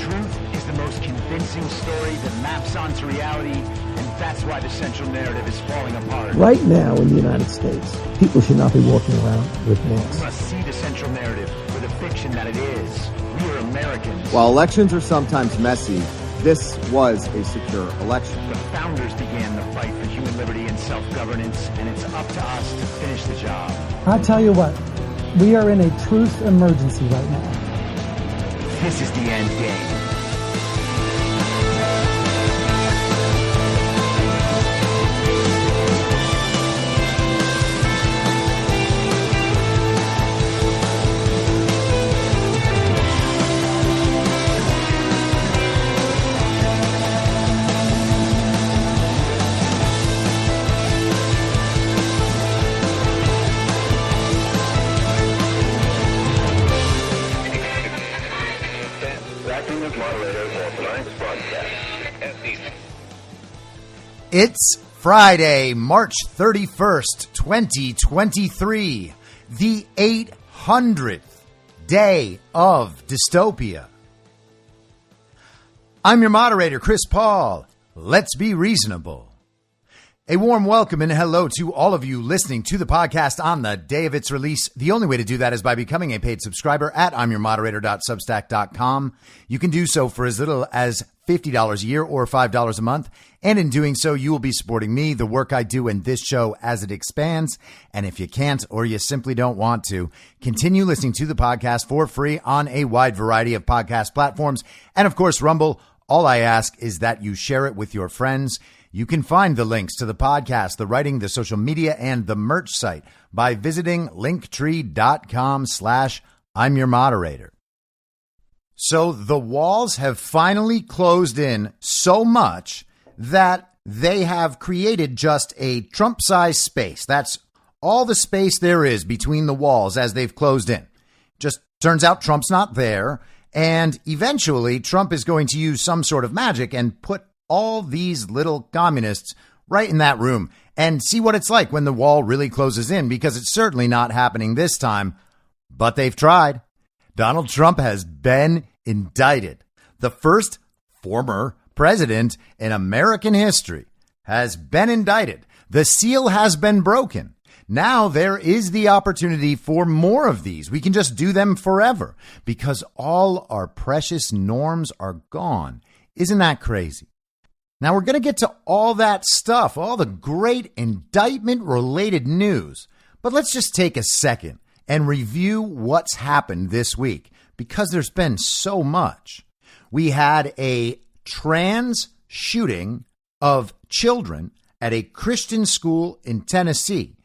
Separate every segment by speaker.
Speaker 1: truth is the most convincing story that maps onto reality, and that's why the central narrative is falling apart.
Speaker 2: Right now in the United States, people should not be walking around with masks.
Speaker 1: We must see the central narrative for the fiction that it is. We are Americans.
Speaker 3: While elections are sometimes messy, this was a secure election.
Speaker 1: The founders began the fight for human liberty and self-governance, and it's up to us to finish the job.
Speaker 4: I'll tell you what, we are in a truth emergency right now.
Speaker 1: This is the end game.
Speaker 5: It's Friday, March 31st, 2023, the 800th day of dystopia. I'm your moderator, Chris Paul. Let's be reasonable. A warm welcome and hello to all of you listening to the podcast on the day of its release. The only way to do that is by becoming a paid subscriber at I'mYourModerator.substack.com. You can do so for as little as $50 a year or $5 a month. And in doing so, you will be supporting me, the work I do in this show as it expands. And if you can't or you simply don't want to, continue listening to the podcast for free on a wide variety of podcast platforms. And of course, Rumble. All I ask is that you share it with your friends. You can find the links to the podcast, the writing, the social media, and the merch site by visiting linktree.com/I'mYourModerator. So the walls have finally closed in so much that they have created just a Trump-sized space. That's all the space there is between the walls as they've closed in. Just turns out Trump's not there. And eventually Trump is going to use some sort of magic and put all these little communists right in that room and see what it's like when the wall really closes in, because it's certainly not happening this time. But they've tried. Donald Trump has been indicted. The first former president in American history has been indicted. The seal has been broken. Now there is the opportunity for more of these. We can just do them forever because all our precious norms are gone. Isn't that crazy? Now we're going to get to all that stuff, all the great indictment-related news. But let's just take a second and review what's happened this week, because there's been so much. We had a trans shooting of children at a Christian school in Tennessee.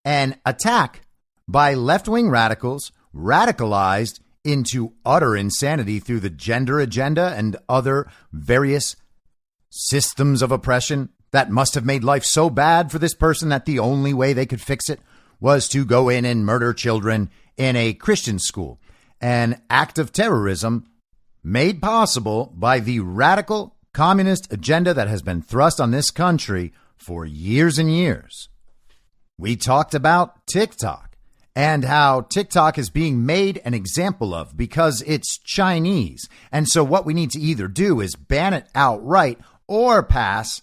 Speaker 5: An attack by left-wing radicals radicalized into utter insanity through the gender agenda and other various systems of oppression that must have made life so bad for this person that the only way they could fix it was to go in and murder children in a Christian school. An act of terrorism made possible by the radical communist agenda that has been thrust on this country for years and years. We talked about TikTok and how TikTok is being made an example of because it's Chinese. And so what we need to either do is ban it outright or pass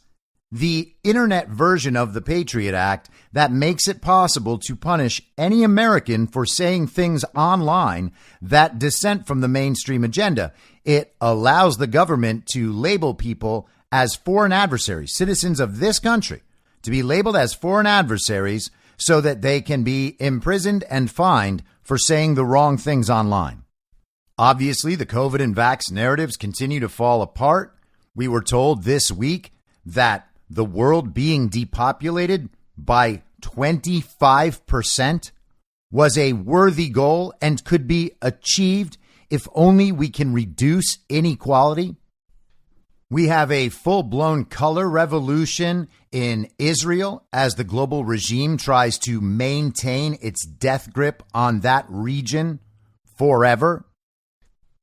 Speaker 5: the internet version of the Patriot Act that makes it possible to punish any American for saying things online that dissent from the mainstream agenda. It allows the government to label people as foreign adversaries, citizens of this country, to be labeled as foreign adversaries so that they can be imprisoned and fined for saying the wrong things online. Obviously, the COVID and vax narratives continue to fall apart. We were told this week that the world being depopulated by 25% was a worthy goal and could be achieved if only we can reduce inequality. We have a full-blown color revolution in Israel as the global regime tries to maintain its death grip on that region forever.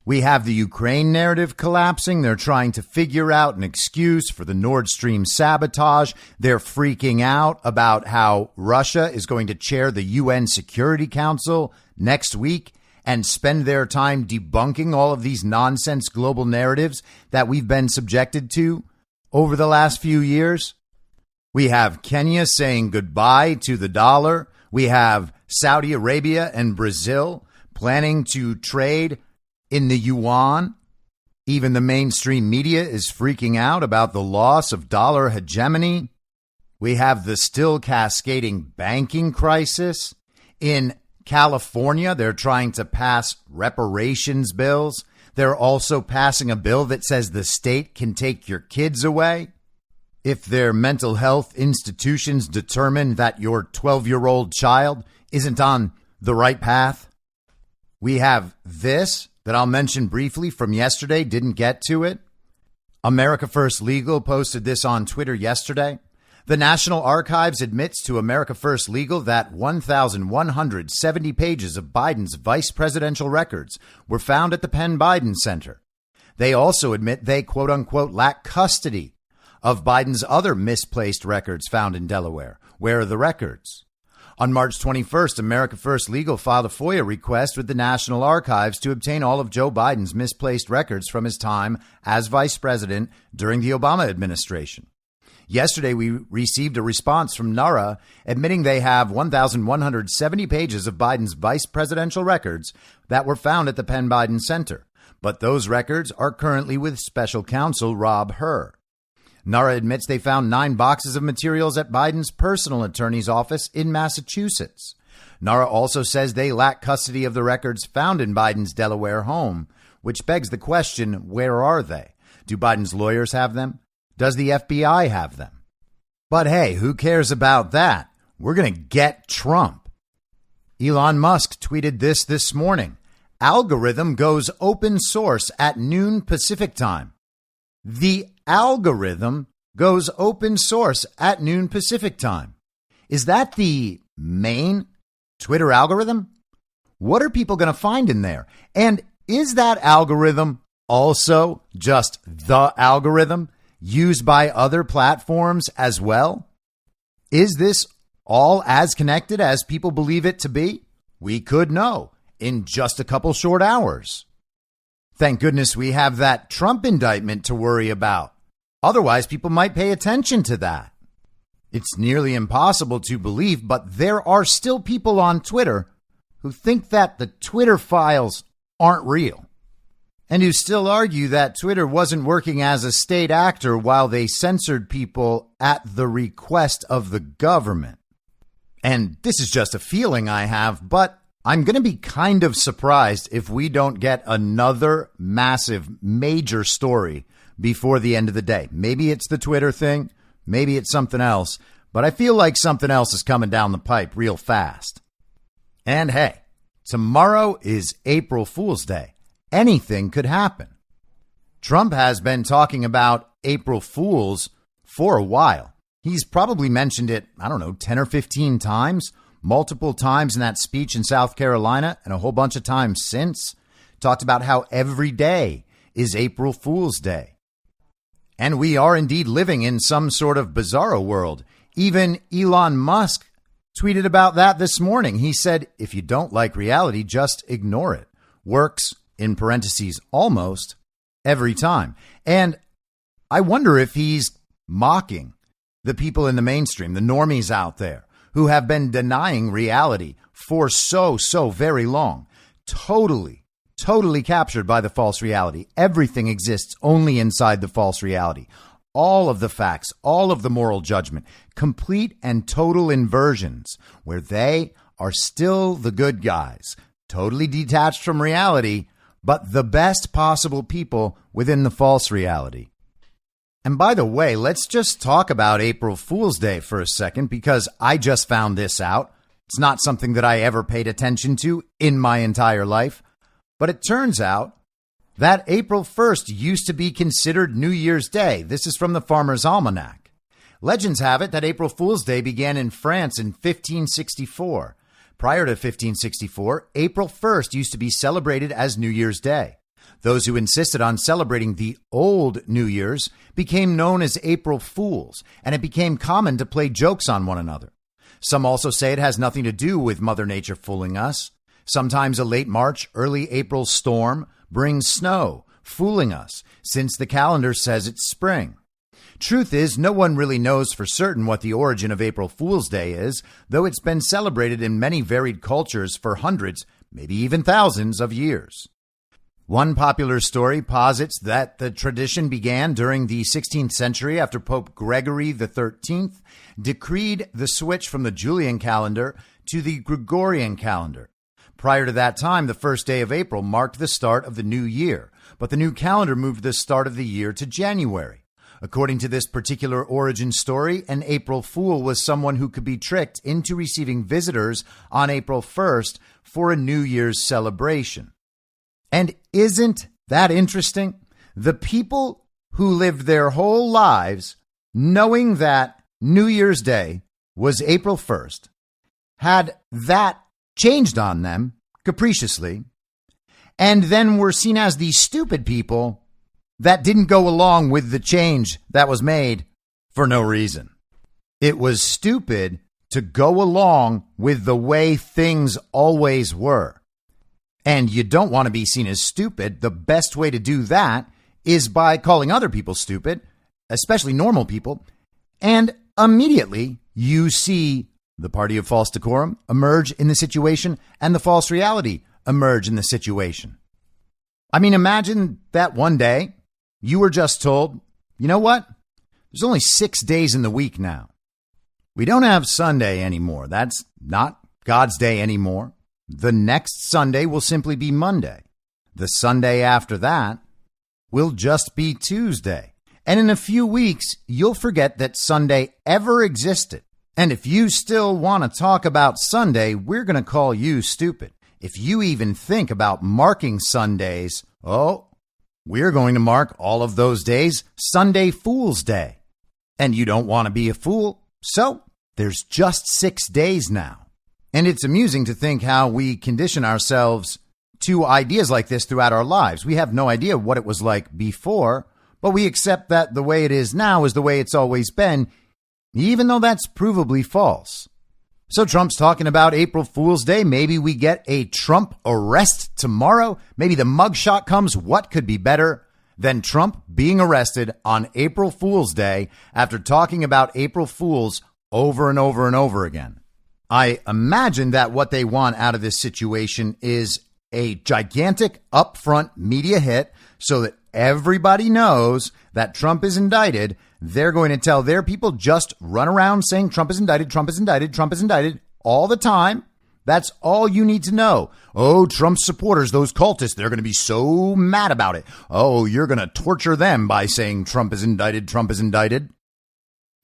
Speaker 5: We have the Ukraine narrative collapsing. They're trying to figure out an excuse for the Nord Stream sabotage. They're freaking out about how Russia is going to chair the UN Security Council next week. and spend their time debunking all of these nonsense global narratives that we've been subjected to over the last few years? We have Kenya saying goodbye to the dollar. We have Saudi Arabia and Brazil planning to trade in the yuan. Even the mainstream media is freaking out about the loss of dollar hegemony. We have the still cascading banking crisis. In California, they're trying to pass reparations bills. They're also passing a bill that says the state can take your kids away if their mental health institutions determine that your 12-year-old child isn't on the right path. We have this that I'll mention briefly from yesterday, didn't get to it. America First Legal posted this on Twitter yesterday. The National Archives admits to America First Legal that 1,170 pages of Biden's vice presidential records were found at the Penn Biden Center. They also admit they, quote unquote, lack custody of Biden's other misplaced records found in Delaware. Where are the records? On March 21st, America First Legal filed a FOIA request with the National Archives to obtain all of Joe Biden's misplaced records from his time as vice president during the Obama administration. Yesterday, we received a response from NARA admitting they have 1,170 pages of Biden's vice presidential records that were found at the Penn Biden Center. But those records are currently with special counsel Rob Hur. NARA admits they found 9 boxes of materials at Biden's personal attorney's office in Massachusetts. NARA also says they lack custody of the records found in Biden's Delaware home, which begs the question, where are they? Do Biden's lawyers have them? Does the FBI have them? But hey, who cares about that? We're going to get Trump. Elon Musk tweeted this morning. Algorithm goes open source at noon Pacific time. The algorithm goes open source at noon Pacific time. Is that the main Twitter algorithm? What are people going to find in there? And is that algorithm also just the algorithm used by other platforms as well? Is this all as connected as people believe it to be? We could know in just a couple short hours. Thank goodness we have that Trump indictment to worry about. Otherwise, people might pay attention to that. It's nearly impossible to believe, but there are still people on Twitter who think that the Twitter files aren't real, and who still argue that Twitter wasn't working as a state actor while they censored people at the request of the government. And this is just a feeling I have, but I'm going to be kind of surprised if we don't get another massive, major story before the end of the day. Maybe it's the Twitter thing, maybe it's something else, but I feel like something else is coming down the pipe real fast. And hey, tomorrow is April Fool's Day. Anything could happen. Trump has been talking about April Fools for a while. He's probably mentioned it, 10 or 15 times, multiple times in that speech in South Carolina and a whole bunch of times since. Talked about how every day is April Fool's Day. And we are indeed living in some sort of bizarro world. Even Elon Musk tweeted about that this morning. He said, if you don't like reality, just ignore it. Works, in parentheses, almost every time. And I wonder if he's mocking the people in the mainstream, the normies out there, who have been denying reality for so very long. Totally captured by the false reality. Everything exists only inside the false reality. All of the facts, all of the moral judgment, complete and total inversions where they are still the good guys, totally detached from reality, but the best possible people within the false reality. And by the way, let's just talk about April Fool's Day for a second, because I just found this out. It's not something that I ever paid attention to in my entire life. But it turns out that April 1st used to be considered New Year's Day. This is from the Farmer's Almanac. Legends have it that April Fool's Day began in France in 1564. Prior to 1564, April 1st used to be celebrated as New Year's Day. Those who insisted on celebrating the old New Year's became known as April Fools, and it became common to play jokes on one another. Some also say it has nothing to do with Mother Nature fooling us. Sometimes a late March, early April storm brings snow, fooling us since the calendar says it's spring. Truth is, no one really knows for certain what the origin of April Fool's Day is, though it's been celebrated in many varied cultures for hundreds, maybe even thousands of years. One popular story posits that the tradition began during the 16th century after Pope Gregory XIII decreed the switch from the Julian calendar to the Gregorian calendar. Prior to that time, the first day of April marked the start of the new year, but the new calendar moved the start of the year to January. According to this particular origin story, an April Fool was someone who could be tricked into receiving visitors on April 1st for a New Year's celebration. And isn't that interesting? The people who lived their whole lives knowing that New Year's Day was April 1st had that changed on them capriciously, and then were seen as the stupid people that didn't go along with the change that was made for no reason. It was stupid to go along with the way things always were. And you don't want to be seen as stupid. The best way to do that is by calling other people stupid, especially normal people, and immediately you see the party of false decorum emerge in the situation and the false reality emerge in the situation. I mean, imagine that one day you were just told, you know what? There's only 6 days in the week now. We don't have Sunday anymore. That's not God's day anymore. The next Sunday will simply be Monday. The Sunday after that will just be Tuesday. And in a few weeks, you'll forget that Sunday ever existed. And if you still want to talk about Sunday, we're going to call you stupid. If you even think about marking Sundays, we're going to mark all of those days Sunday Fool's Day. And you don't want to be a fool, so there's just 6 days now. And it's amusing to think how we condition ourselves to ideas like this throughout our lives. We have no idea what it was like before, but we accept that the way it is now is the way it's always been, even though that's provably false. So Trump's talking about April Fool's Day. Maybe we get a Trump arrest tomorrow. Maybe the mugshot comes. What could be better than Trump being arrested on April Fool's Day after talking about April Fools over and over and over again? I imagine that what they want out of this situation is a gigantic upfront media hit so that everybody knows that Trump is indicted. They're going to tell their people just run around saying Trump is indicted, Trump is indicted, Trump is indicted all the time. That's all you need to know. Oh, Trump's supporters, those cultists, they're going to be so mad about it. Oh, you're going to torture them by saying Trump is indicted, Trump is indicted.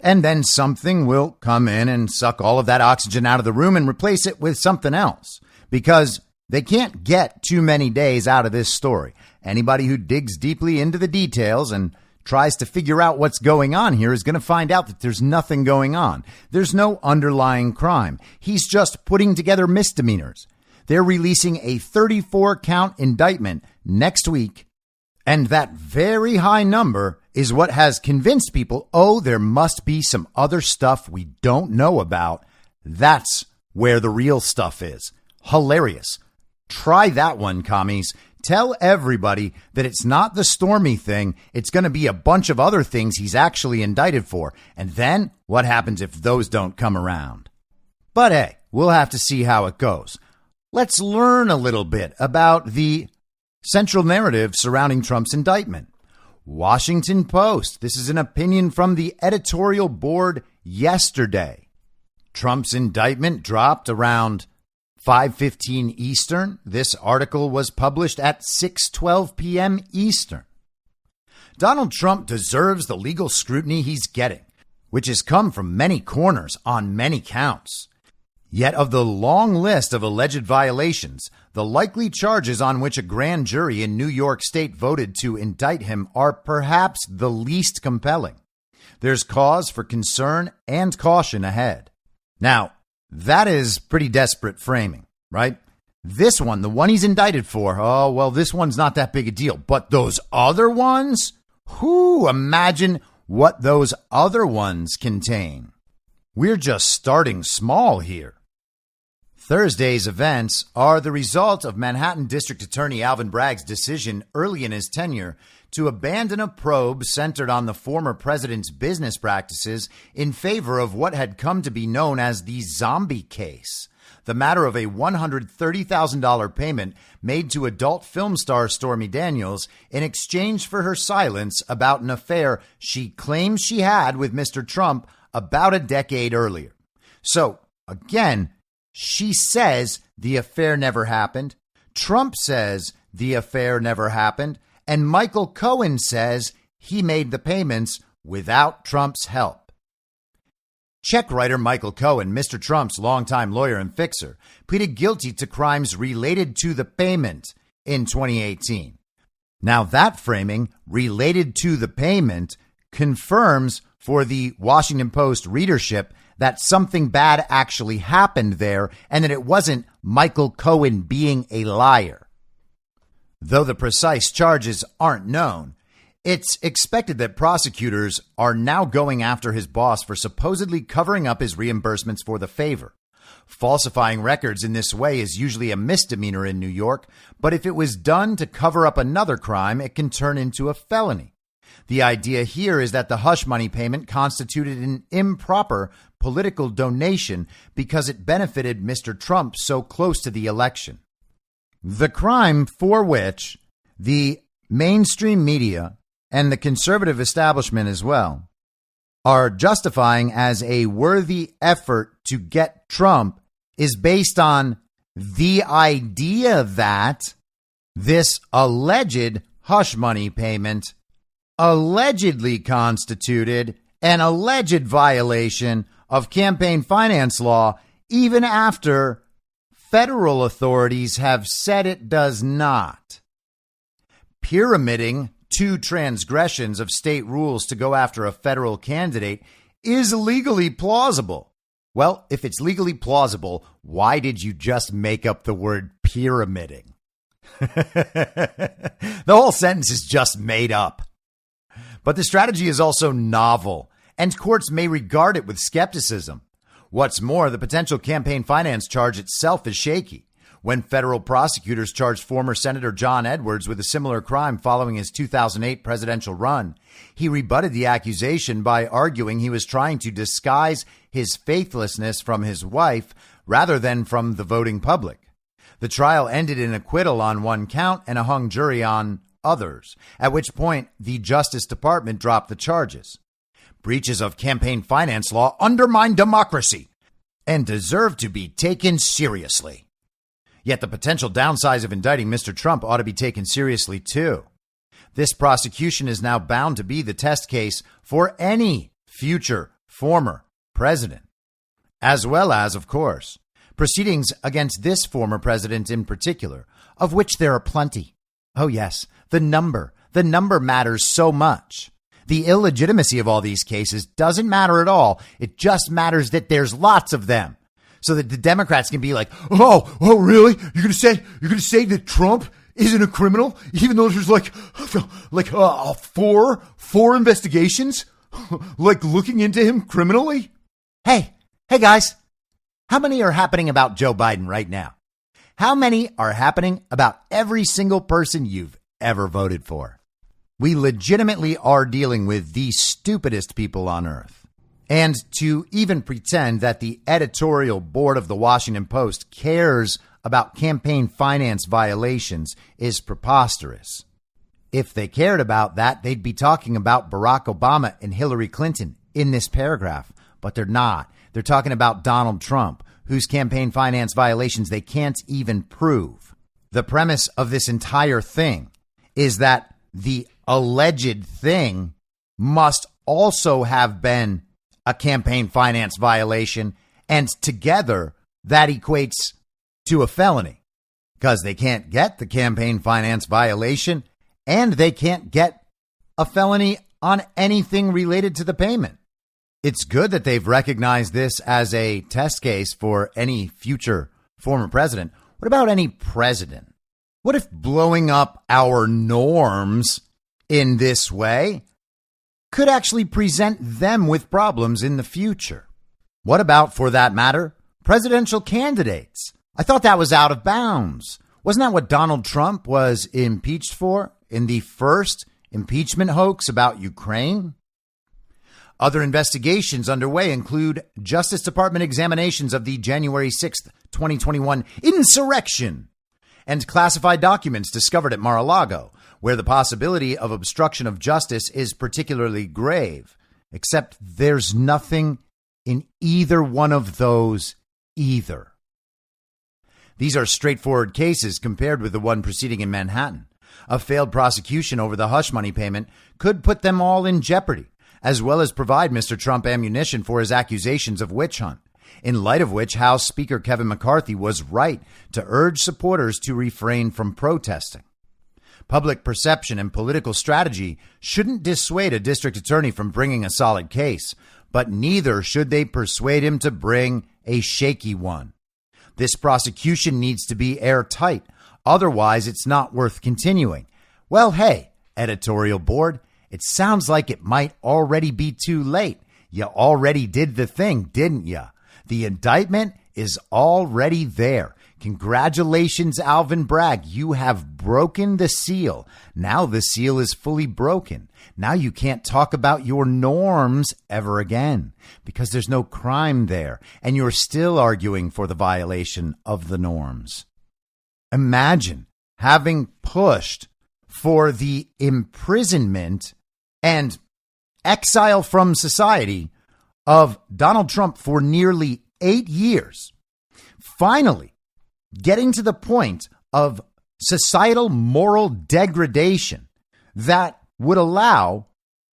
Speaker 5: And then something will come in and suck all of that oxygen out of the room and replace it with something else, because they can't get too many days out of this story. Anybody who digs deeply into the details and tries to figure out what's going on here is going to find out that there's nothing going on. There's no underlying crime. He's just putting together misdemeanors. They're releasing a 34-count indictment next week, and that very high number is what has convinced people, there must be some other stuff we don't know about. That's where the real stuff is. Hilarious. Try that one, commies. Tell everybody that it's not the Stormy thing. It's going to be a bunch of other things he's actually indicted for. And then what happens if those don't come around? But hey, we'll have to see how it goes. Let's learn a little bit about the central narrative surrounding Trump's indictment. Washington Post. This is an opinion from the editorial board yesterday. Trump's indictment dropped around 5:15 Eastern. This article was published at 6:12 p.m. Eastern. Donald Trump deserves the legal scrutiny he's getting, which has come from many corners on many counts. Yet of the long list of alleged violations, the likely charges on which a grand jury in New York State voted to indict him are perhaps the least compelling. There's cause for concern and caution ahead. Now, that is pretty desperate framing, right? This one, the one he's indicted for, this one's not that big a deal. But those other ones? Imagine what those other ones contain. We're just starting small here. Thursday's events are the result of Manhattan District Attorney Alvin Bragg's decision early in his tenure to abandon a probe centered on the former president's business practices in favor of what had come to be known as the zombie case, the matter of a $130,000 payment made to adult film star Stormy Daniels in exchange for her silence about an affair she claims she had with Mr. Trump about a decade earlier. So, again, she says the affair never happened. Trump says the affair never happened. And Michael Cohen says he made the payments without Trump's help. Check writer Michael Cohen, Mr. Trump's longtime lawyer and fixer, pleaded guilty to crimes related to the payment in 2018. Now that framing, related to the payment, confirms for the Washington Post readership that something bad actually happened there and that it wasn't Michael Cohen being a liar. Though the precise charges aren't known, it's expected that prosecutors are now going after his boss for supposedly covering up his reimbursements for the favor. Falsifying records in this way is usually a misdemeanor in New York, but if it was done to cover up another crime, it can turn into a felony. The idea here is that the hush money payment constituted an improper political donation because it benefited Mr. Trump so close to the election. The crime for which the mainstream media and the conservative establishment as well are justifying as a worthy effort to get Trump is based on the idea that this alleged hush money payment allegedly constituted an alleged violation of campaign finance law, even after federal authorities have said it does not. Pyramiding two transgressions of state rules to go after a federal candidate is legally plausible. Well, if it's legally plausible, why did you just make up the word pyramiding? The whole sentence is just made up. But the strategy is also novel, and courts may regard it with skepticism. What's more, the potential campaign finance charge itself is shaky. When federal prosecutors charged former Senator John Edwards with a similar crime following his 2008 presidential run, he rebutted the accusation by arguing he was trying to disguise his faithlessness from his wife rather than from the voting public. The trial ended in acquittal on one count and a hung jury on others, at which point the Justice Department dropped the charges. Breaches of campaign finance law undermine democracy and deserve to be taken seriously. Yet the potential downsides of indicting Mr. Trump ought to be taken seriously too. This prosecution is now bound to be the test case for any future former president, as well as, of course, proceedings against this former president in particular, of which there are plenty. Oh yes, the number matters so much. The illegitimacy of all these cases doesn't matter at all. It just matters that there's lots of them, so that the Democrats can be like, oh, really? You're gonna say that Trump isn't a criminal, even though there's like four investigations, like looking into him criminally? Hey guys, how many are happening about Joe Biden right now? How many are happening about every single person you've ever voted for? We legitimately are dealing with the stupidest people on earth. And to even pretend that the editorial board of the Washington Post cares about campaign finance violations is preposterous. If they cared about that, they'd be talking about Barack Obama and Hillary Clinton in this paragraph, but they're not. They're talking about Donald Trump, whose campaign finance violations they can't even prove. The premise of this entire thing is that the alleged thing must also have been a campaign finance violation, and together that equates to a felony, because they can't get the campaign finance violation and they can't get a felony on anything related to the payment. It's good that they've recognized this as a test case for any future former president. What about any president? What if blowing up our norms in this way could actually present them with problems in the future? What about, for that matter, presidential candidates. I thought that was out of bounds. Wasn't that what Donald Trump was impeached for in the first impeachment hoax about Ukraine? Other investigations underway include Justice Department examinations of the January 6th, 2021 insurrection and classified documents discovered at Mar-a-Lago, where the possibility of obstruction of justice is particularly grave, except there's nothing in either one of those either. These are straightforward cases compared with the one proceeding in Manhattan. A failed prosecution over the hush money payment could put them all in jeopardy, as well as provide Mr. Trump ammunition for his accusations of witch hunt, in light of which House Speaker Kevin McCarthy was right to urge supporters to refrain from protesting. Public perception and political strategy shouldn't dissuade a district attorney from bringing a solid case, but neither should they persuade him to bring a shaky one. This prosecution needs to be airtight, otherwise it's not worth continuing. Well, hey, editorial board, it sounds like it might already be too late. You already did the thing, didn't you? The indictment is already there. Congratulations, Alvin Bragg. You have broken the seal. Now the seal is fully broken. Now you can't talk about your norms ever again because there's no crime there, and you're still arguing for the violation of the norms. Imagine having pushed for the imprisonment and exile from society of Donald Trump for nearly 8 years, finally getting to the point of societal moral degradation that would allow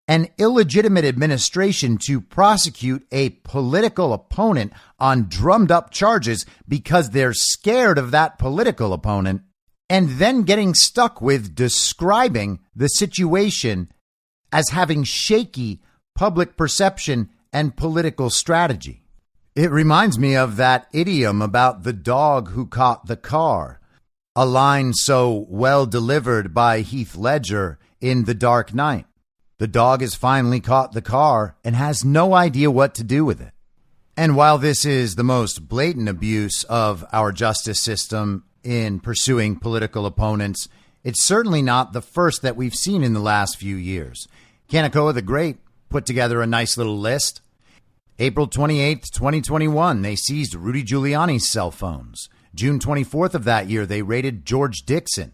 Speaker 5: an illegitimate administration to prosecute a political opponent on drummed up charges because they're scared of that political opponent, and then getting stuck with describing the situation as having shaky public perception and political strategy. It reminds me of that idiom about the dog who caught the car, a line so well delivered by Heath Ledger in The Dark Knight. The dog has finally caught the car and has no idea what to do with it. And while this is the most blatant abuse of our justice system in pursuing political opponents, it's certainly not the first that we've seen in the last few years. Kaneko the Great put together a nice little list. April 28th, 2021, they seized Rudy Giuliani's cell phones. June 24th of that year, they raided George Dixon,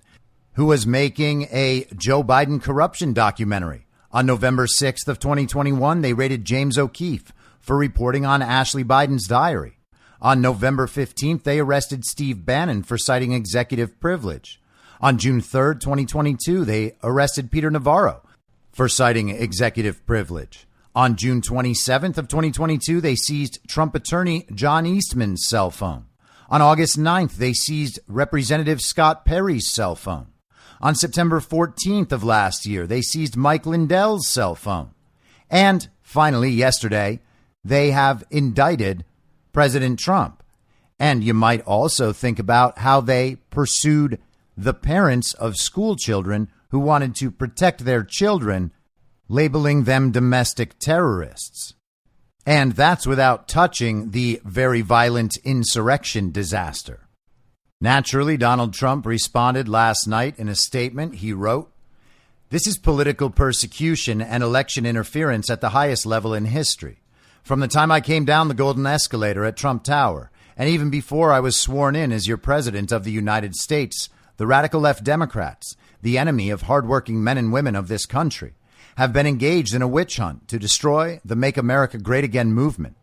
Speaker 5: who was making a Joe Biden corruption documentary. On November 6th of 2021, they raided James O'Keefe for reporting on Ashley Biden's diary. On November 15th, they arrested Steve Bannon for citing executive privilege. On June 3rd, 2022, they arrested Peter Navarro for citing executive privilege. On June 27th of 2022, they seized Trump attorney John Eastman's cell phone. On August 9th, they seized Representative Scott Perry's cell phone. On September 14th of last year, they seized Mike Lindell's cell phone. And finally, yesterday, they have indicted President Trump. And you might also think about how they pursued the parents of school children who wanted to protect their children, labeling them domestic terrorists. And that's without touching the very violent insurrection disaster. Naturally, Donald Trump responded last night in a statement. He wrote, "This is political persecution and election interference at the highest level in history. From the time I came down the golden escalator at Trump Tower, and even before I was sworn in as your president of the United States, the radical left Democrats, the enemy of hardworking men and women of this country, have been engaged in a witch hunt to destroy the Make America Great Again movement.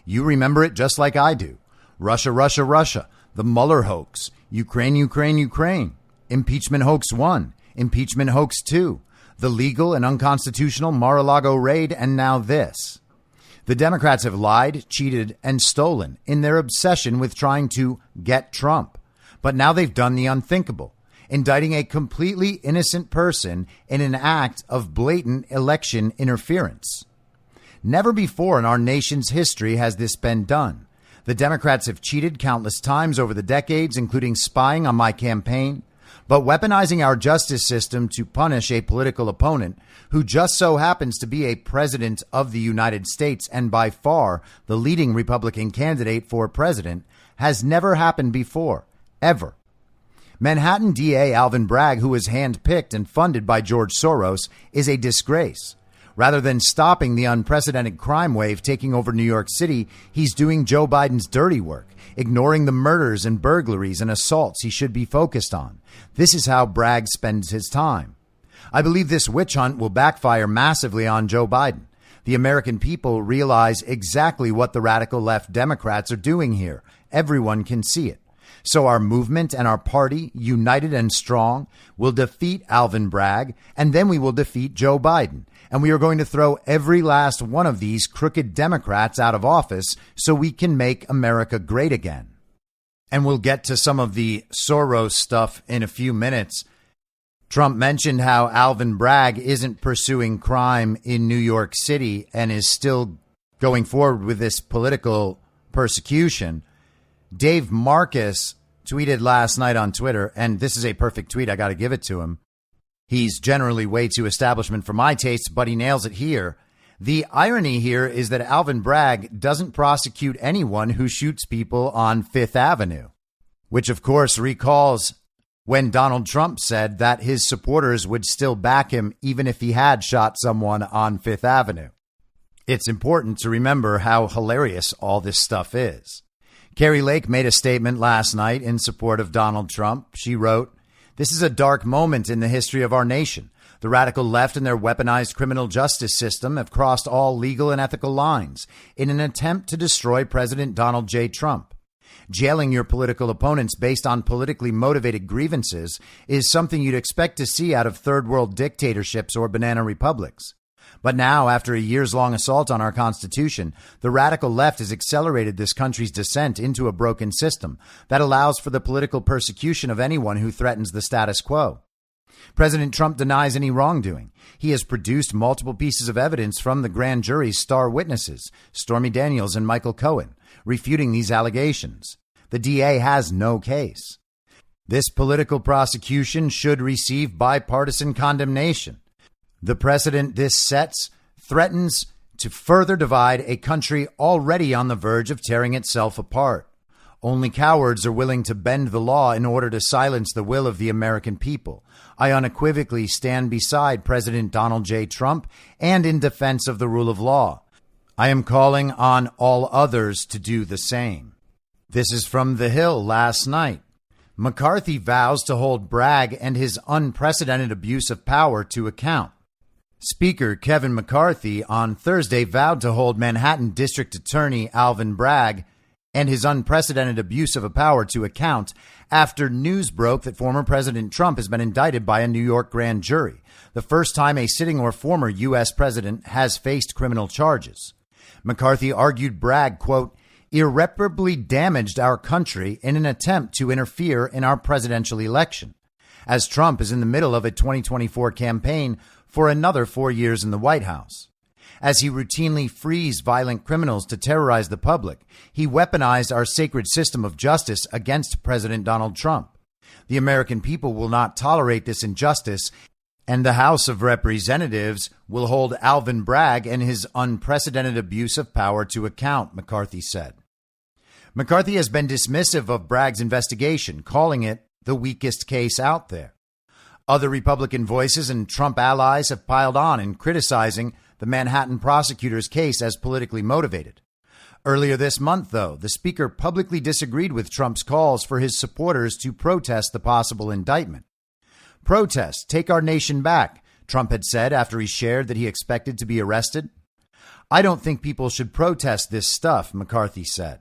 Speaker 5: You remember it just like I do. Russia, Russia, Russia. The Mueller hoax, Ukraine, Ukraine, Ukraine, impeachment hoax 1, impeachment hoax 2, the legal and unconstitutional Mar-a-Lago raid, and now this. The Democrats have lied, cheated, and stolen in their obsession with trying to get Trump. But now they've done the unthinkable, indicting a completely innocent person in an act of blatant election interference. Never before in our nation's history has this been done. The Democrats have cheated countless times over the decades, including spying on my campaign, But weaponizing our justice system to punish a political opponent who just so happens to be a president of the United States and by far the leading Republican candidate for president has never happened before, ever. Manhattan DA Alvin Bragg, who was handpicked and funded by George Soros, is a disgrace. Rather than stopping the unprecedented crime wave taking over New York City, he's doing Joe Biden's dirty work, ignoring the murders and burglaries and assaults he should be focused on. This is how Bragg spends his time. I believe this witch hunt will backfire massively on Joe Biden. The American people realize exactly what the radical left Democrats are doing here. Everyone can see it. So our movement and our party, united and strong, will defeat Alvin Bragg, and then we will defeat Joe Biden. And we are going to throw every last one of these crooked Democrats out of office so we can make America great again. And we'll get to some of the Soros stuff in a few minutes. Trump mentioned how Alvin Bragg isn't pursuing crime in New York City and is still going forward with this political persecution. Dave Marcus tweeted last night on Twitter, and this is a perfect tweet. I got to give it to him. He's generally way too establishment for my taste, but he nails it here. The irony here is that Alvin Bragg doesn't prosecute anyone who shoots people on Fifth Avenue, which of course recalls when Donald Trump said that his supporters would still back him even if he had shot someone on Fifth Avenue. It's important to remember how hilarious all this stuff is. Carrie Lake made a statement last night in support of Donald Trump. She wrote, "This is a dark moment in the history of our nation. The radical left and their weaponized criminal justice system have crossed all legal and ethical lines in an attempt to destroy President Donald J. Trump. Jailing your political opponents based on politically motivated grievances is something you'd expect to see out of third world dictatorships or banana republics. But now, after a years-long assault on our Constitution, the radical left has accelerated this country's descent into a broken system that allows for the political persecution of anyone who threatens the status quo. President Trump denies any wrongdoing. He has produced multiple pieces of evidence from the grand jury's star witnesses, Stormy Daniels and Michael Cohen, refuting these allegations. The DA has no case. This political prosecution should receive bipartisan condemnation. The precedent this sets threatens to further divide a country already on the verge of tearing itself apart. Only cowards are willing to bend the law in order to silence the will of the American people. I unequivocally stand beside President Donald J. Trump and in defense of the rule of law. I am calling on all others to do the same." This is from The Hill last night. McCarthy vows to hold Bragg and his unprecedented abuse of power to account. Speaker Kevin McCarthy on Thursday vowed to hold Manhattan District Attorney Alvin Bragg and his unprecedented abuse of power to account after news broke that former President Trump has been indicted by a New York grand jury, the first time a sitting or former U.S. president has faced criminal charges. McCarthy argued Bragg, quote, irreparably damaged our country in an attempt to interfere in our presidential election, as Trump is in the middle of a 2024 campaign for another 4 years in the White House. As he routinely frees violent criminals to terrorize the public, he weaponized our sacred system of justice against President Donald Trump. The American people will not tolerate this injustice, and the House of Representatives will hold Alvin Bragg and his unprecedented abuse of power to account, McCarthy said. McCarthy has been dismissive of Bragg's investigation, calling it the weakest case out there. Other Republican voices and Trump allies have piled on in criticizing the Manhattan prosecutor's case as politically motivated. Earlier this month, though, the speaker publicly disagreed with Trump's calls for his supporters to protest the possible indictment. "Protest, take our nation back," Trump had said after he shared that he expected to be arrested. "I don't think people should protest this stuff," McCarthy said.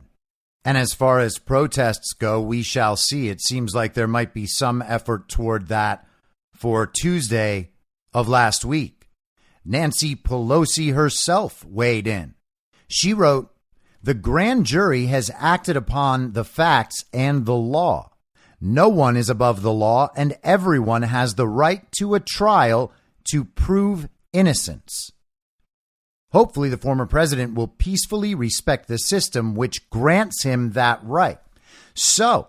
Speaker 5: And as far as protests go, we shall see. It seems like there might be some effort toward that for Tuesday of last week. Nancy Pelosi herself weighed in. She wrote, "The grand jury has acted upon the facts and the law. No one is above the law, and everyone has the right to a trial to prove innocence." Hopefully, the former president will peacefully respect the system which grants him that right. So,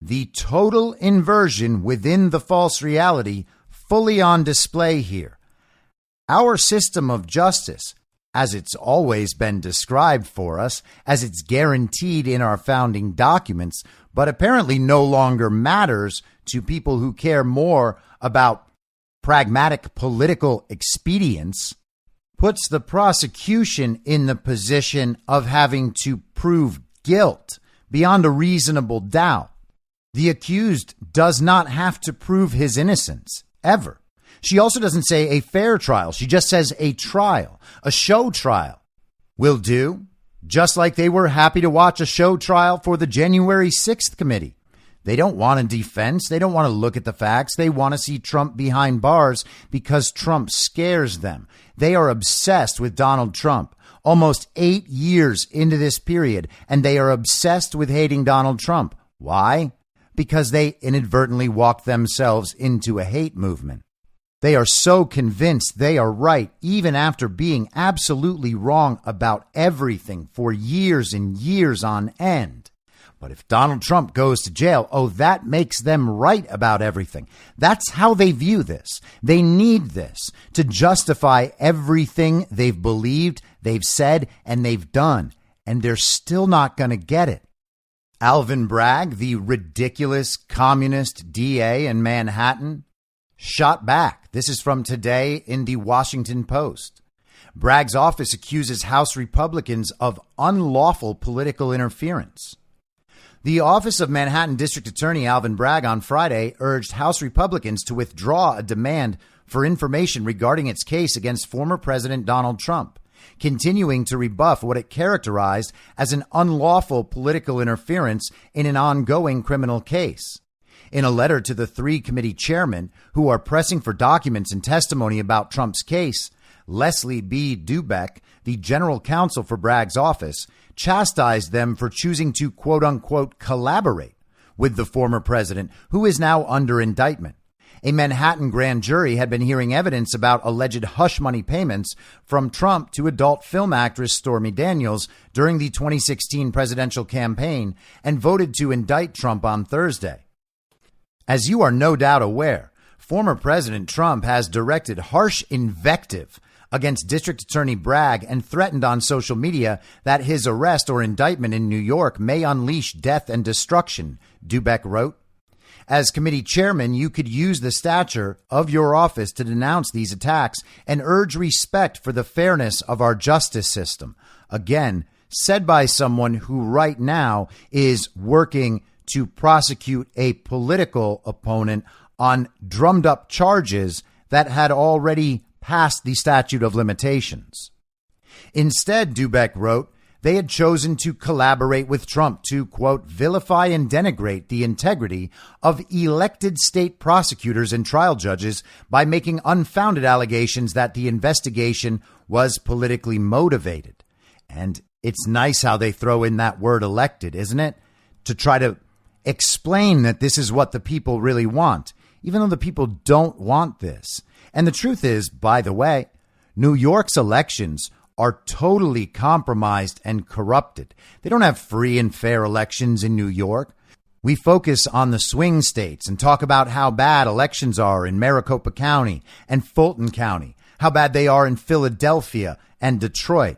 Speaker 5: The total inversion within the false reality fully on display here. Our system of justice, as it's always been described for us, as it's guaranteed in our founding documents, but apparently no longer matters to people who care more about pragmatic political expedience, puts the prosecution in the position of having to prove guilt beyond a reasonable doubt. The accused does not have to prove his innocence, ever. She also doesn't say a fair trial. She just says a trial, a show trial will do, just like they were happy to watch a show trial for the January 6th committee. They don't want a defense. They don't want to look at the facts. They want to see Trump behind bars because Trump scares them. They are obsessed with Donald Trump. Almost 8 years into this period, and they are obsessed with hating Donald Trump. Why? Because they inadvertently walked themselves into a hate movement. They are so convinced they are right, even after being absolutely wrong about everything for years and years on end. But if Donald Trump goes to jail, that makes them right about everything. That's how they view this. They need this to justify everything they've believed, they've said, and they've done. And they're still not going to get it. Alvin Bragg, the ridiculous communist DA in Manhattan, shot back. This is from today in the Washington Post. Bragg's office accuses House Republicans of unlawful political interference. The office of Manhattan District Attorney Alvin Bragg on Friday urged House Republicans to withdraw a demand for information regarding its case against former President Donald Trump, continuing to rebuff what it characterized as an unlawful political interference in an ongoing criminal case. In a letter to the three committee chairmen who are pressing for documents and testimony about Trump's case, Leslie B. Dubeck, the general counsel for Bragg's office, chastised them for choosing to, quote unquote, collaborate with the former president, who is now under indictment. A Manhattan grand jury had been hearing evidence about alleged hush money payments from Trump to adult film actress Stormy Daniels during the 2016 presidential campaign and voted to indict Trump on Thursday. As you are no doubt aware, former President Trump has directed harsh invective against District Attorney Bragg and threatened on social media that his arrest or indictment in New York may unleash death and destruction, Dubeck wrote. As committee chairman, you could use the stature of your office to denounce these attacks and urge respect for the fairness of our justice system. Again, said by someone who right now is working to prosecute a political opponent on drummed up charges that had already passed the statute of limitations. Instead, Dubeck wrote, they had chosen to collaborate with Trump to, quote, vilify and denigrate the integrity of elected state prosecutors and trial judges by making unfounded allegations that the investigation was politically motivated. And it's nice how they throw in that word elected, isn't it? To try to explain that this is what the people really want, even though the people don't want this. And the truth is, by the way, New York's elections are totally compromised and corrupted. They don't have free and fair elections in New York. We focus on the swing states and talk about how bad elections are in Maricopa County and Fulton County, how bad they are in Philadelphia and Detroit.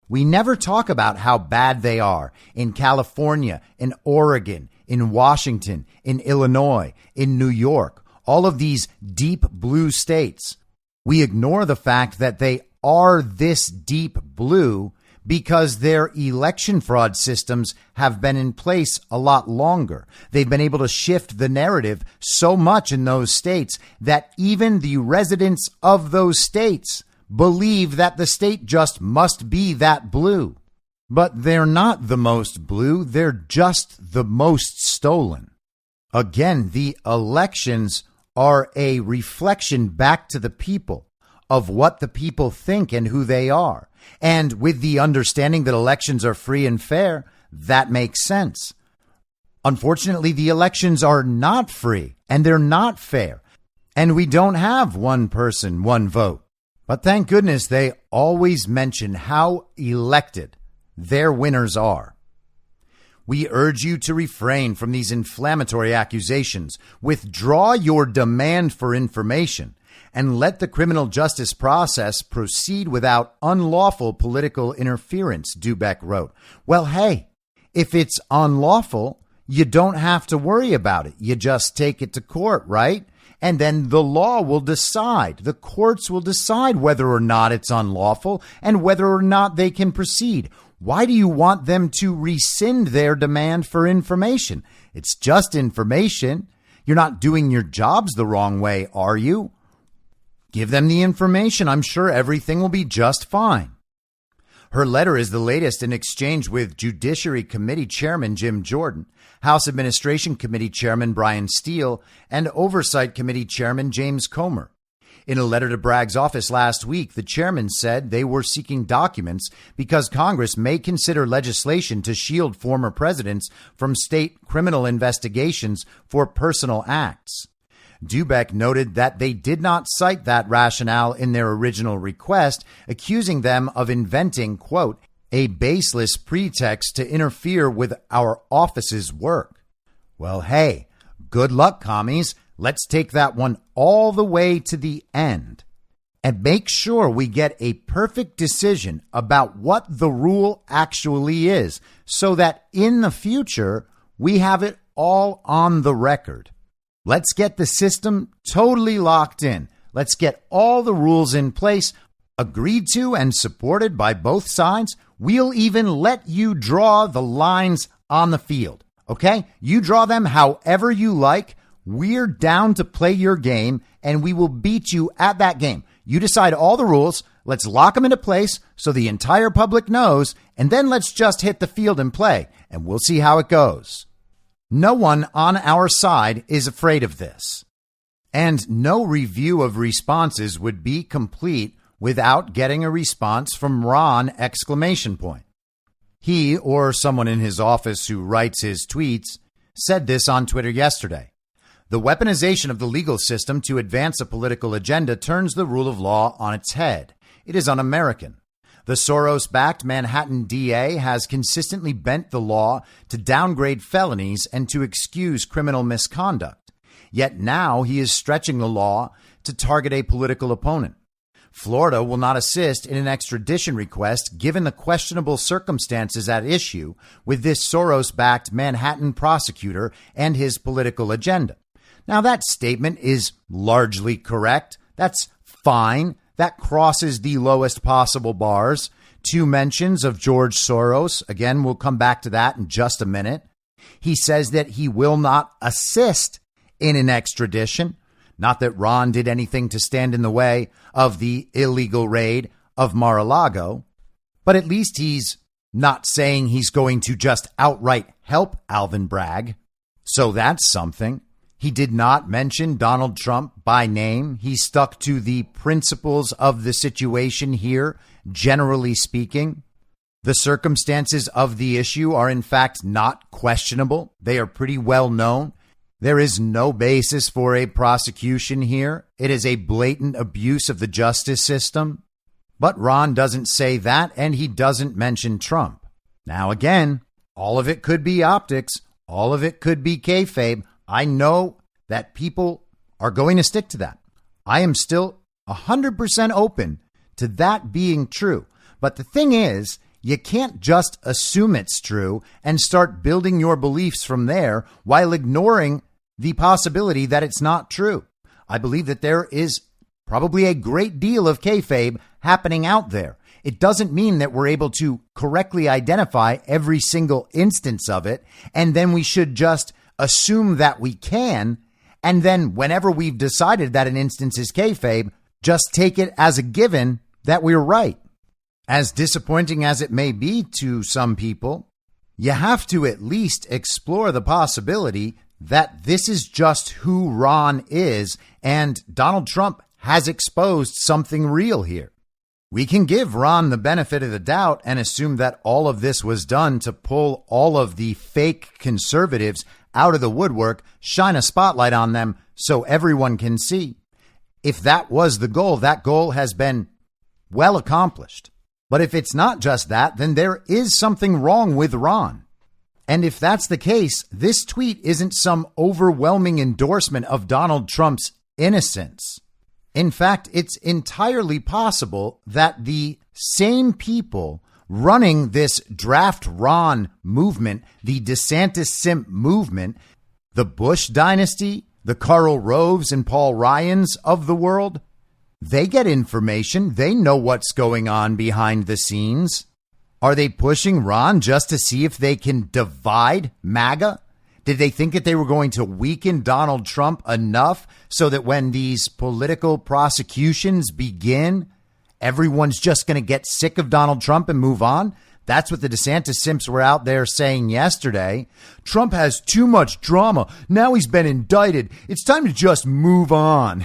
Speaker 5: We never talk about how bad they are in California, in Oregon, in Washington, in Illinois, in New York, all of these deep blue states. We ignore the fact that they are this deep blue because their election fraud systems have been in place a lot longer. They've been able to shift the narrative so much in those states that even the residents of those states believe that the state just must be that blue. But they're not the most blue. They're just the most stolen. Again, the elections are a reflection back to the people of what the people think and who they are. And with the understanding that elections are free and fair, that makes sense. Unfortunately, the elections are not free and they're not fair. And we don't have one person, one vote. But thank goodness they always mention how elected their winners are. We urge you to refrain from these inflammatory accusations, withdraw your demand for information, and let the criminal justice process proceed without unlawful political interference, Dubeck wrote. Well, hey, if it's unlawful, you don't have to worry about it. You just take it to court, right? And then the law will decide. The courts will decide whether or not it's unlawful and whether or not they can proceed. Why do you want them to rescind their demand for information? It's just information. You're not doing your jobs the wrong way, are you? Give them the information. I'm sure everything will be just fine. Her letter is the latest in exchange with Judiciary Committee Chairman Jim Jordan, House Administration Committee Chairman Brian Steele, and Oversight Committee Chairman James Comer. In a letter to Bragg's office last week, the chairman said they were seeking documents because Congress may consider legislation to shield former presidents from state criminal investigations for personal acts. Dubeck noted that they did not cite that rationale in their original request, accusing them of inventing, quote, a baseless pretext to interfere with our office's work. Well, hey, good luck, commies. Let's take that one all the way to the end and make sure we get a perfect decision about what the rule actually is so that in the future we have it all on the record. Let's get the system totally locked in. Let's get all the rules in place, agreed to and supported by both sides. We'll even let you draw the lines on the field. Okay? You draw them however you like. We're down to play your game, and we will beat you at that game. You decide all the rules. Let's lock them into place so the entire public knows, and then let's just hit the field and play, and we'll see how it goes. No one on our side is afraid of this. And no review of responses would be complete without getting a response from Ron ! He, or someone in his office who writes his tweets, said this on Twitter yesterday. The weaponization of the legal system to advance a political agenda turns the rule of law on its head. It is un-American. The Soros-backed Manhattan DA has consistently bent the law to downgrade felonies and to excuse criminal misconduct. Yet now he is stretching the law to target a political opponent. Florida will not assist in an extradition request given the questionable circumstances at issue with this Soros-backed Manhattan prosecutor and his political agenda. Now, that statement is largely correct. That's fine. That crosses the lowest possible bars. 2 mentions of George Soros. Again, we'll come back to that in just a minute. He says that he will not assist in an extradition. Not that Ron did anything to stand in the way of the illegal raid of Mar-a-Lago, but at least he's not saying he's going to just outright help Alvin Bragg. So that's something. He did not mention Donald Trump by name. He stuck to the principles of the situation here, generally speaking. The circumstances of the issue are in fact not questionable. They are pretty well known. There is no basis for a prosecution here. It is a blatant abuse of the justice system. But Ron doesn't say that, and he doesn't mention Trump. Now, again, all of it could be optics. All of it could be kayfabe. I know that people are going to stick to that. I am still 100% open to that being true. But the thing is, you can't just assume it's true and start building your beliefs from there while ignoring the possibility that it's not true. I believe that there is probably a great deal of kayfabe happening out there. It doesn't mean that we're able to correctly identify every single instance of it, and then we should just assume that we can, and then whenever we've decided that an instance is kayfabe, just take it as a given that we're right. As disappointing as it may be to some people, you have to at least explore the possibility that this is just who Ron is, and Donald Trump has exposed something real here. We can give Ron the benefit of the doubt and assume that all of this was done to pull all of the fake conservatives out of the woodwork, shine a spotlight on them so everyone can see. If that was the goal, that goal has been well accomplished. But if it's not just that, then there is something wrong with Ron. And if that's the case, this tweet isn't some overwhelming endorsement of Donald Trump's innocence. In fact, it's entirely possible that the same people running this Draft Ron movement, the DeSantis Simp movement, the Bush dynasty, the Karl Roves and Paul Ryans of the world, they get information. They know what's going on behind the scenes. Are they pushing Ron just to see if they can divide MAGA? Did they think that they were going to weaken Donald Trump enough so that when these political prosecutions begin, everyone's just going to get sick of Donald Trump and move on? That's what the DeSantis Simps were out there saying yesterday. Trump has too much drama. Now he's been indicted. It's time to just move on.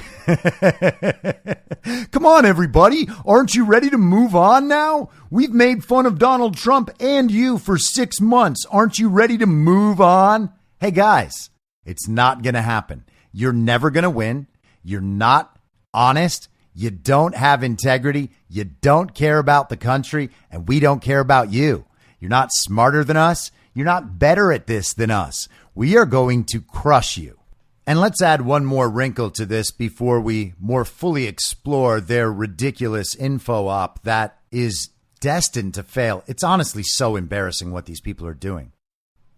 Speaker 5: Come on, everybody. Aren't you ready to move on now? We've made fun of Donald Trump and you for 6 months. Aren't you ready to move on? Hey, guys, it's not going to happen. You're never going to win. You're not honest. You don't have integrity. You don't care about the country, and we don't care about you. You're not smarter than us. You're not better at this than us. We are going to crush you. And let's add one more wrinkle to this before we more fully explore their ridiculous info op that is destined to fail. It's honestly so embarrassing what these people are doing.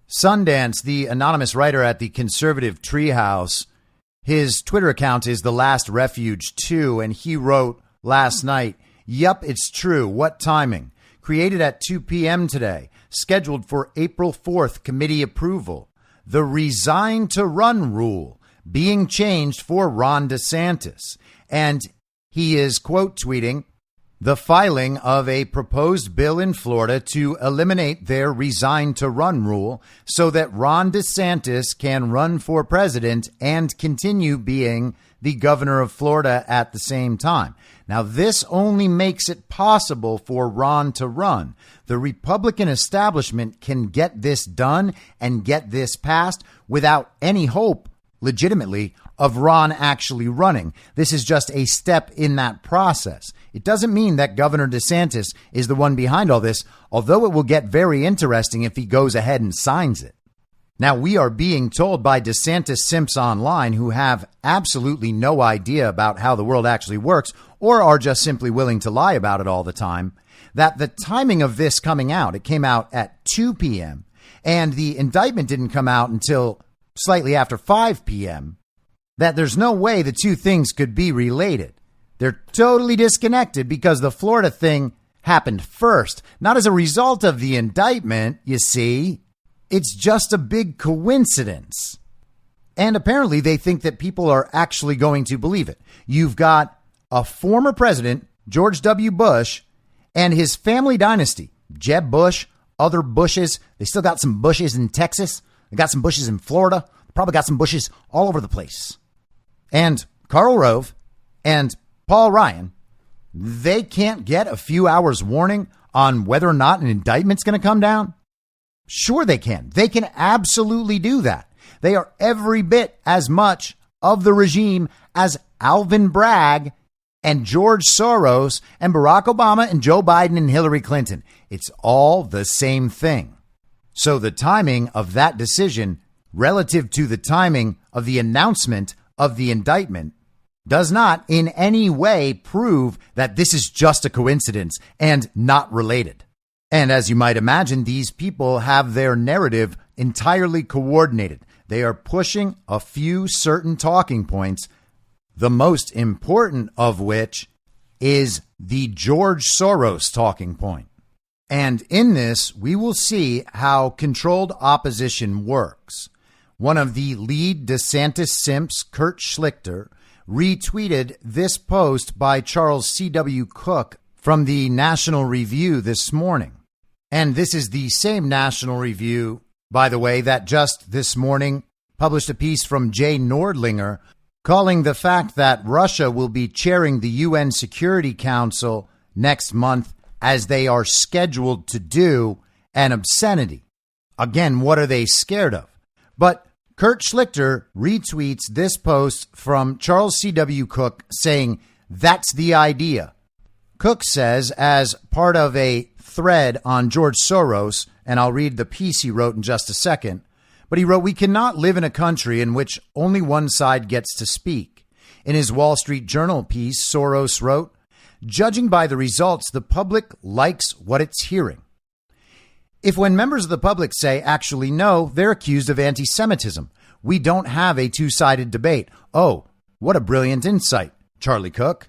Speaker 5: Sundance, the anonymous writer at the conservative treehouse, his Twitter account is The Last Refuge 2, and he wrote last night, "Yup, it's true. What timing? Created at 2 p.m. today. Scheduled for April 4th committee approval. The resign to run rule being changed for Ron DeSantis." And he is quote tweeting the filing of a proposed bill in Florida to eliminate their resign to run rule so that Ron DeSantis can run for president and continue being the governor of Florida at the same time. Now, this only makes it possible for Ron to run. The Republican establishment can get this done and get this passed without any hope, legitimately, of Ron actually running. This is just a step in that process. It doesn't mean that Governor DeSantis is the one behind all this, although it will get very interesting if he goes ahead and signs it. Now, we are being told by DeSantis Simps online, who have absolutely no idea about how the world actually works or are just simply willing to lie about it all the time, that the timing of this coming out, it came out at 2 p.m. and the indictment didn't come out until slightly after 5 p.m., that there's no way the two things could be related. They're totally disconnected because the Florida thing happened first, not as a result of the indictment, you see. It's just a big coincidence. And apparently they think that people are actually going to believe it. You've got a former president, George W. Bush, and his family dynasty, Jeb Bush, other Bushes. They still got some Bushes in Texas. They got some Bushes in Florida. Probably got some Bushes all over the place. And Karl Rove and Paul Ryan, they can't get a few hours warning on whether or not an indictment's going to come down? Sure they can. They can absolutely do that. They are every bit as much of the regime as Alvin Bragg and George Soros and Barack Obama and Joe Biden and Hillary Clinton. It's all the same thing. So the timing of that decision relative to the timing of the announcement of the indictment does not in any way prove that this is just a coincidence and not related. And as you might imagine, these people have their narrative entirely coordinated. They are pushing a few certain talking points, the most important of which is the George Soros talking point. And in this, we will see how controlled opposition works. One of the lead DeSantis Simps, Kurt Schlichter, retweeted this post by Charles C.W. Cook from the National Review this morning. And this is the same National Review, by the way, that just this morning published a piece from Jay Nordlinger calling the fact that Russia will be chairing the UN Security Council next month, as they are scheduled to do, an obscenity. Again, what are they scared of? But Kurt Schlichter retweets this post from Charles C.W. Cook saying, that's the idea. Cook says, as part of a thread on George Soros, and I'll read the piece he wrote in just a second. But he wrote, "We cannot live in a country in which only one side gets to speak." In his Wall Street Journal piece, Soros wrote, "Judging by the results, the public likes what it's hearing. If when members of the public say, actually no, they're accused of anti-Semitism. We don't have a two-sided debate." Oh, what a brilliant insight, Charlie Cook.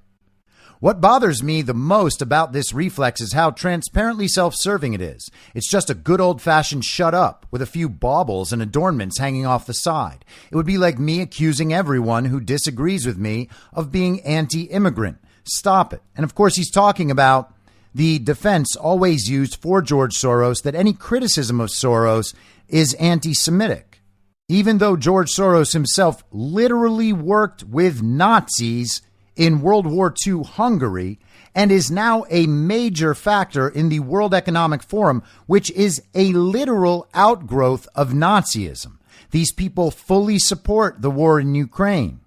Speaker 5: "What bothers me the most about this reflex is how transparently self-serving it is. It's just a good old-fashioned shut up with a few baubles and adornments hanging off the side. It would be like me accusing everyone who disagrees with me of being anti-immigrant. Stop it." And of course, he's talking about the defense always used for George Soros, that any criticism of Soros is anti-Semitic, even though George Soros himself literally worked with Nazis in World War II Hungary and is now a major factor in the World Economic Forum, which is a literal outgrowth of Nazism. These people fully support the war in Ukraine,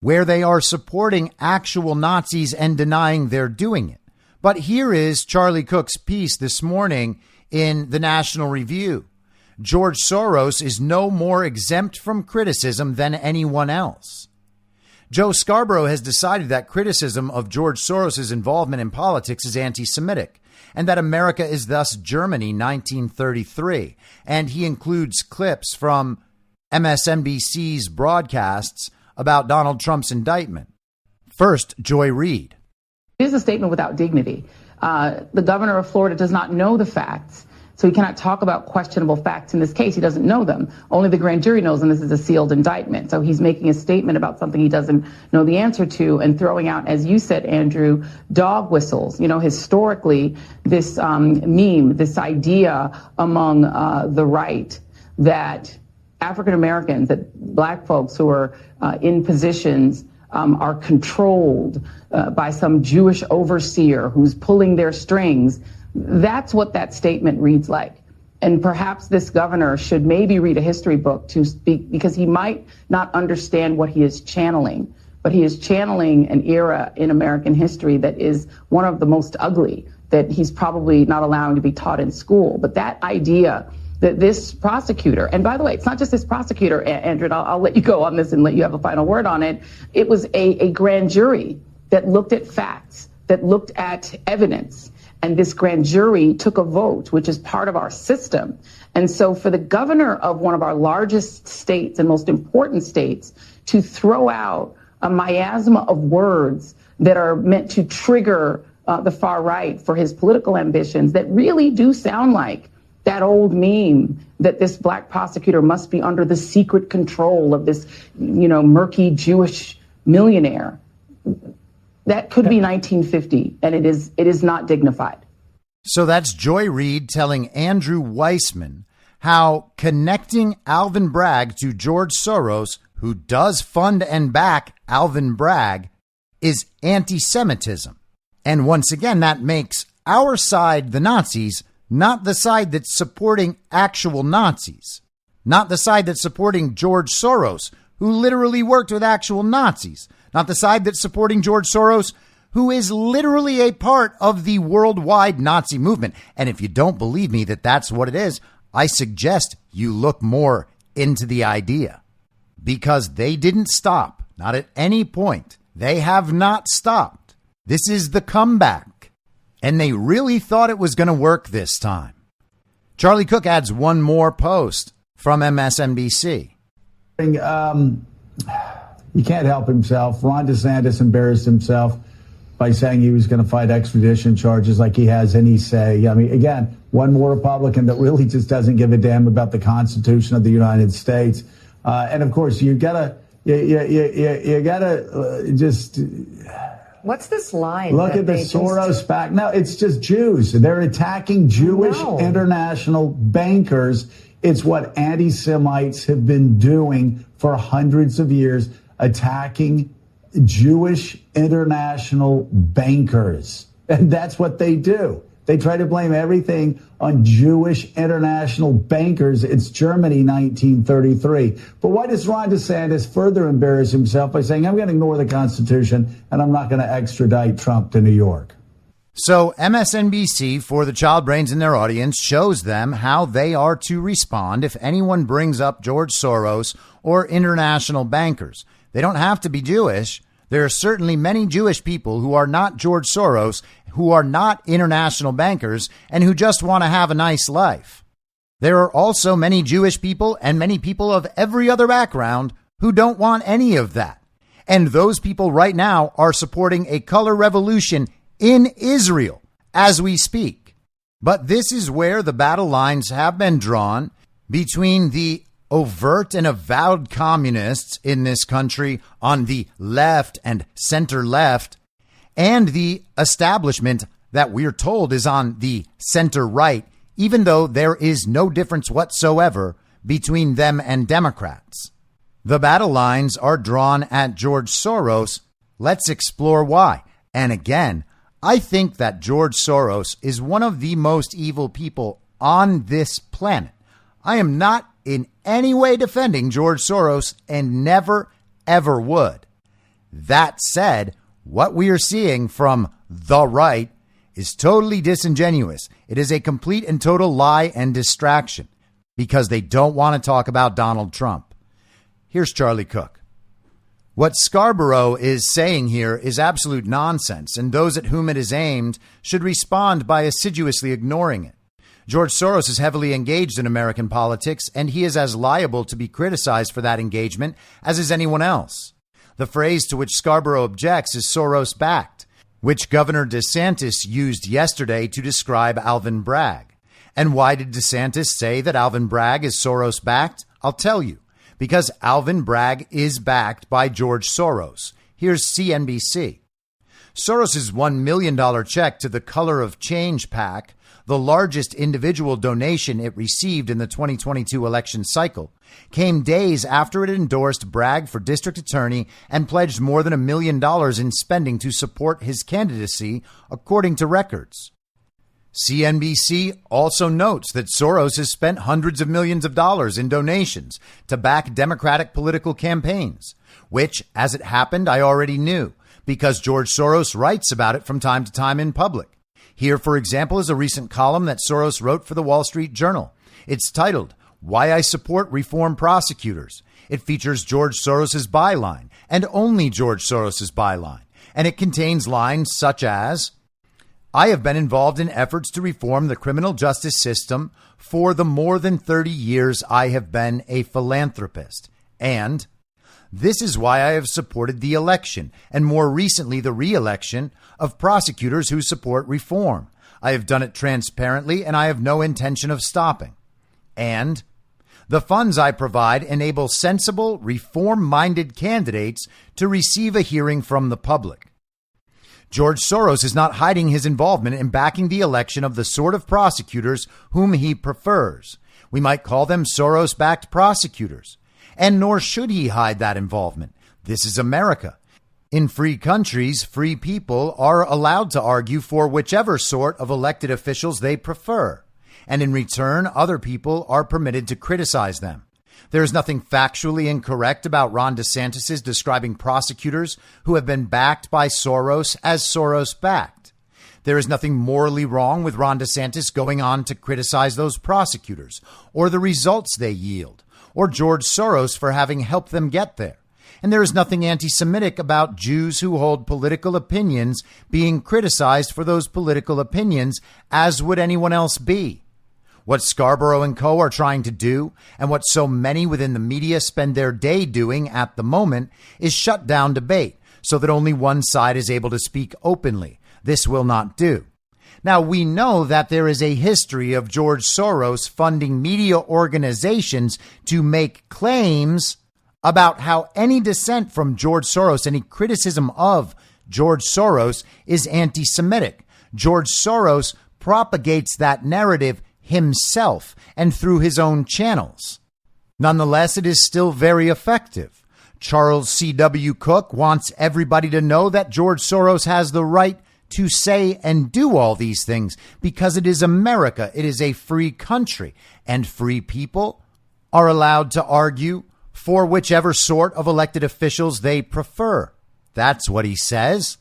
Speaker 5: where they are supporting actual Nazis and denying they're doing it. But here is Charlie Cook's piece this morning in the National Review. George Soros is no more exempt from criticism than anyone else. Joe Scarborough has decided that criticism of George Soros' involvement in politics is anti-Semitic, and that America is thus Germany 1933. And he includes clips from MSNBC's broadcasts about Donald Trump's indictment. First, Joy Reid.
Speaker 6: It is a statement without dignity. The governor of Florida does not know the facts, so he cannot talk about questionable facts in this case. He doesn't know them. Only the grand jury knows, and this is a sealed indictment. So he's making a statement about something he doesn't know the answer to and throwing out, as you said, Andrew, dog whistles. You know, historically, this meme, this idea among the right that African Americans, that black folks who are in positions are controlled by some Jewish overseer who's pulling their strings. That's what that statement reads like. And perhaps this governor should maybe read a history book to speak, because he might not understand what he is channeling. But he is channeling an era in American history that is one of the most ugly, that he's probably not allowing to be taught in school. But that idea that this prosecutor, and by the way, it's not just this prosecutor, Andrew, and I'll let you go on this and let you have a final word on it. It was a grand jury that looked at facts, that looked at evidence. And this grand jury took a vote, which is part of our system. And so for the governor of one of our largest states and most important states to throw out a miasma of words that are meant to trigger the far right for his political ambitions that really do sound like that old meme that this black prosecutor must be under the secret control of this, murky Jewish millionaire. That could be 1950, and it is not dignified.
Speaker 5: So that's Joy Reid telling Andrew Weissman how connecting Alvin Bragg to George Soros, who does fund and back Alvin Bragg, is anti-Semitism. And once again, that makes our side, the Nazis, not the side that's supporting actual Nazis, not the side that's supporting George Soros, who literally worked with actual Nazis, not the side that's supporting George Soros, who is literally a part of the worldwide Nazi movement. And if you don't believe me that that's what it is, I suggest you look more into the idea, because they didn't stop, not at any point. They have not stopped. This is the comeback, and they really thought it was going to work this time. Charlie Cook adds one more post from MSNBC.
Speaker 7: He can't help himself. Ron DeSantis embarrassed himself by saying he was going to fight extradition charges like he has any say. I mean, again, one more Republican that really just doesn't give a damn about the Constitution of the United States. And of course, you gotta just.
Speaker 8: What's this line?
Speaker 7: Look at the Soros back. No, it's just Jews. They're attacking Jewish international bankers. It's what anti-Semites have been doing for hundreds of years, attacking Jewish international bankers. And that's what they do. They try to blame everything on Jewish international bankers. It's Germany 1933. But why does Ron DeSantis further embarrass himself by saying, I'm going to ignore the Constitution and I'm not going to extradite Trump to New York?
Speaker 5: So MSNBC, for the child brains in their audience, shows them how they are to respond if anyone brings up George Soros or international bankers. They don't have to be Jewish. There are certainly many Jewish people who are not George Soros, who are not international bankers, and who just want to have a nice life. There are also many Jewish people and many people of every other background who don't want any of that. And those people right now are supporting a color revolution in Israel as we speak. But this is where the battle lines have been drawn between the overt and avowed communists in this country on the left and center left and the establishment that we're told is on the center right, even though there is no difference whatsoever between them and Democrats. The battle lines are drawn at George Soros. Let's explore why. And again, I think that George Soros is one of the most evil people on this planet. I am not in any way defending George Soros and never, ever would. That said, what we are seeing from the right is totally disingenuous. It is a complete and total lie and distraction because they don't want to talk about Donald Trump. Here's Charlie Cook. What Scarborough is saying here is absolute nonsense, and those at whom it is aimed should respond by assiduously ignoring it. George Soros is heavily engaged in American politics, and he is as liable to be criticized for that engagement as is anyone else. The phrase to which Scarborough objects is Soros-backed, which Governor DeSantis used yesterday to describe Alvin Bragg. And why did DeSantis say that Alvin Bragg is Soros-backed? I'll tell you. Because Alvin Bragg is backed by George Soros. Here's CNBC. Soros's $1 million check to the Color of Change PAC, the largest individual donation it received in the 2022 election cycle, came days after it endorsed Bragg for district attorney and pledged more than $1 million in spending to support his candidacy, according to records. CNBC also notes that Soros has spent hundreds of millions of dollars in donations to back Democratic political campaigns, which, as it happened, I already knew because George Soros writes about it from time to time in public. Here, for example, is a recent column that Soros wrote for the Wall Street Journal. It's titled, "Why I Support Reform Prosecutors." It features George Soros's byline and only George Soros's byline, and it contains lines such as, "I have been involved in efforts to reform the criminal justice system for the more than 30 years I have been a philanthropist." And, "This is why I have supported the election and more recently the re-election of prosecutors who support reform. I have done it transparently and I have no intention of stopping." And, "The funds I provide enable sensible, reform-minded candidates to receive a hearing from the public." George Soros is not hiding his involvement in backing the election of the sort of prosecutors whom he prefers. We might call them Soros-backed prosecutors. And nor should he hide that involvement. This is America. In free countries, free people are allowed to argue for whichever sort of elected officials they prefer. And in return, other people are permitted to criticize them. There is nothing factually incorrect about Ron DeSantis describing prosecutors who have been backed by Soros as Soros-backed. There is nothing morally wrong with Ron DeSantis going on to criticize those prosecutors or the results they yield, or George Soros for having helped them get there. And there is nothing anti-Semitic about Jews who hold political opinions being criticized for those political opinions, as would anyone else be. What Scarborough and co. are trying to do, and what so many within the media spend their day doing at the moment, is shut down debate so that only one side is able to speak openly. This will not do. Now, we know that there is a history of George Soros funding media organizations to make claims about how any dissent from George Soros, any criticism of George Soros, is anti-Semitic. George Soros propagates that narrative himself and through his own channels. Nonetheless, it is still very effective. Charles C.W. Cook wants everybody to know that George Soros has the right to say and do all these things because it is America. It is a free country, and free people are allowed to argue for whichever sort of elected officials they prefer. That's what he says.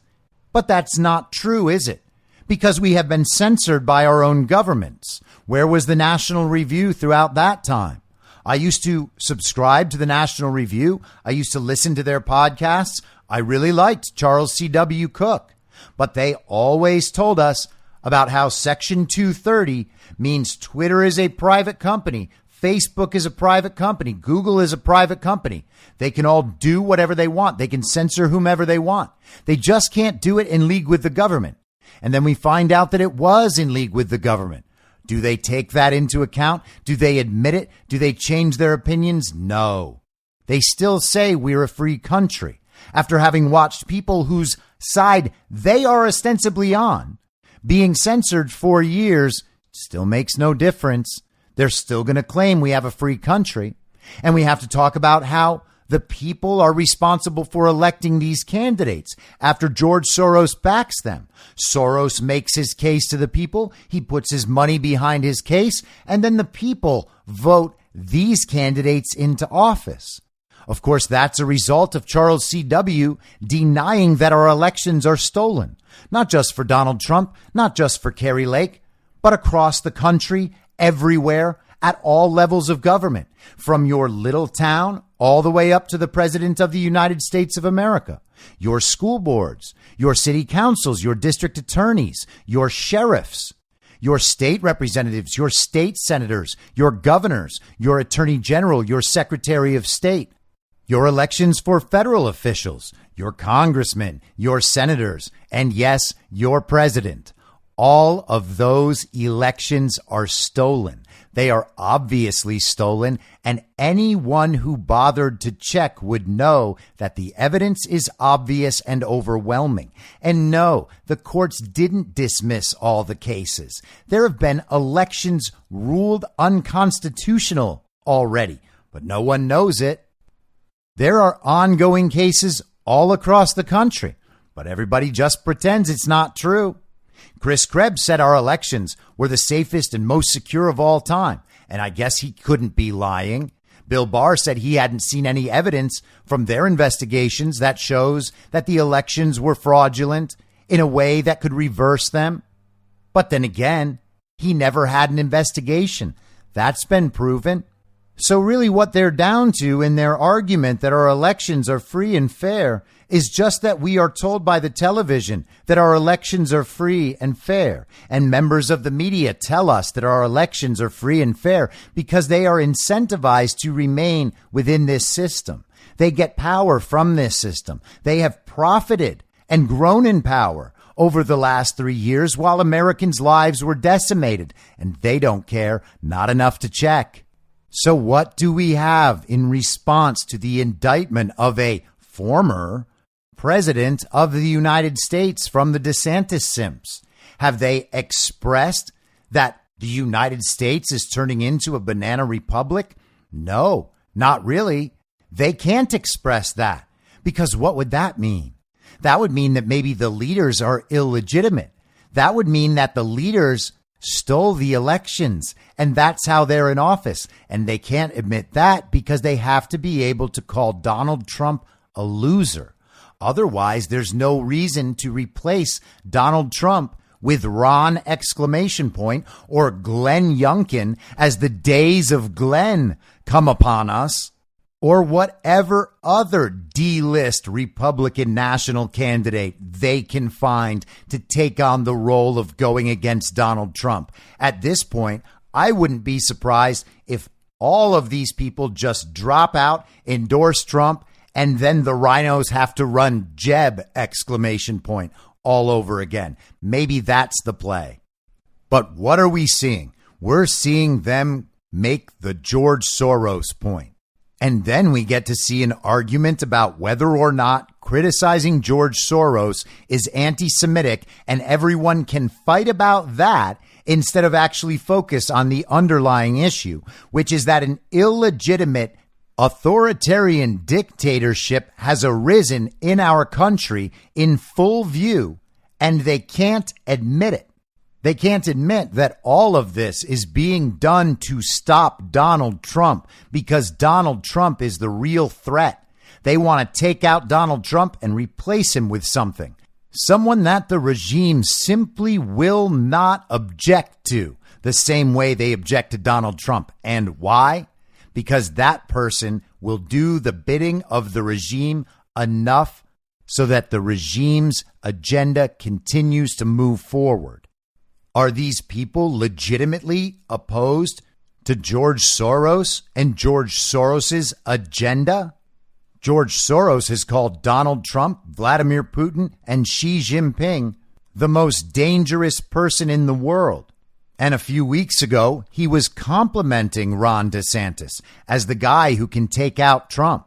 Speaker 5: But that's not true, is it? because we have been censored by our own governments. Where was the National Review throughout that time? I used to subscribe to the National Review. I used to listen to their podcasts. I really liked Charles C.W. Cook, but they always told us about how Section 230 means Twitter is a private company, Facebook is a private company, Google is a private company. They can all do whatever they want. They can censor whomever they want. They just can't do it in league with the government. And then we find out that it was in league with the government. Do they take that into account? Do they admit it? Do they change their opinions? No. They still say we're a free country after having watched people whose side they are ostensibly on being censored for years. Still makes no difference. They're still going to claim we have a free country. And we have to talk about how the people are responsible for electing these candidates after George Soros backs them. Soros makes his case to the people. He puts his money behind his case, and then the people vote these candidates into office. Of course, that's a result of Charles C.W. denying that our elections are stolen, not just for Donald Trump, not just for Kari Lake, but across the country, everywhere, at all levels of government, from your little town all the way up to the President of the United States of America, your school boards, your city councils, your district attorneys, your sheriffs, your state representatives, your state senators, your governors, your attorney general, your secretary of state, your elections for federal officials, your congressmen, your senators, and yes, your president. All of those elections are stolen. They are obviously stolen, and anyone who bothered to check would know that the evidence is obvious and overwhelming. And no, the courts didn't dismiss all the cases. There have been elections ruled unconstitutional already, but no one knows it. There are ongoing cases all across the country, but everybody just pretends it's not true. Chris Krebs said our elections were the safest and most secure of all time, and I guess he couldn't be lying. Bill Barr said he hadn't seen any evidence from their investigations that shows that the elections were fraudulent in a way that could reverse them. But then again, he never had an investigation. That's been proven. So really what they're down to in their argument that our elections are free and fair is just that we are told by the television that our elections are free and fair. And members of the media tell us that our elections are free and fair because they are incentivized to remain within this system. They get power from this system. They have profited and grown in power over the last 3 years while Americans' lives were decimated. And they don't care, not enough to check. So what do we have in response to the indictment of a former president of the United States from the DeSantis Simps? Have they expressed that the United States is turning into a banana republic? No, not really. They can't express that because what would that mean? That would mean that maybe the leaders are illegitimate. That would mean that the leaders stole the elections, and that's how they're in office. And they can't admit that because they have to be able to call Donald Trump a loser. Otherwise, there's no reason to replace Donald Trump with Ron ! Or Glenn Youngkin as the days of Glenn come upon us, or whatever other D-list Republican national candidate they can find to take on the role of going against Donald Trump. At this point, I wouldn't be surprised if all of these people just drop out, endorse Trump, and then the rhinos have to run Jeb ! All over again. Maybe that's the play. But what are we seeing? We're seeing them make the George Soros point. And then we get to see an argument about whether or not criticizing George Soros is anti-Semitic, and everyone can fight about that instead of actually focus on the underlying issue, which is that an illegitimate authoritarian dictatorship has arisen in our country in full view, and they can't admit it. They can't admit that all of this is being done to stop Donald Trump because Donald Trump is the real threat. They want to take out Donald Trump and replace him with something. Someone that the regime simply will not object to the same way they object to Donald Trump. And why? Because that person will do the bidding of the regime enough so that the regime's agenda continues to move forward. Are these people legitimately opposed to George Soros and George Soros's agenda? George Soros has called Donald Trump, Vladimir Putin, and Xi Jinping the most dangerous person in the world. And a few weeks ago, he was complimenting Ron DeSantis as the guy who can take out Trump.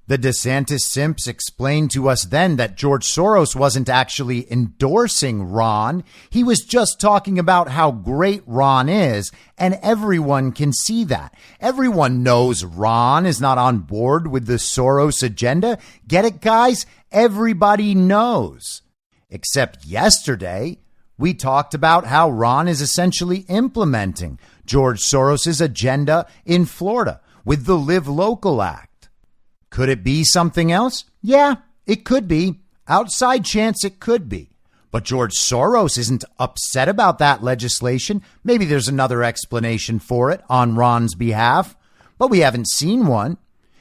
Speaker 5: The DeSantis Simps explained to us then that George Soros wasn't actually endorsing Ron. He was just talking about how great Ron is, and everyone can see that. Everyone knows Ron is not on board with the Soros agenda. Get it, guys? Everybody knows. Except yesterday, we talked about how Ron is essentially implementing George Soros's agenda in Florida with the Live Local Act. Could it be something else? Yeah, it could be. Outside chance it could be. But George Soros isn't upset about that legislation. Maybe there's another explanation for it on Ron's behalf, but we haven't seen one.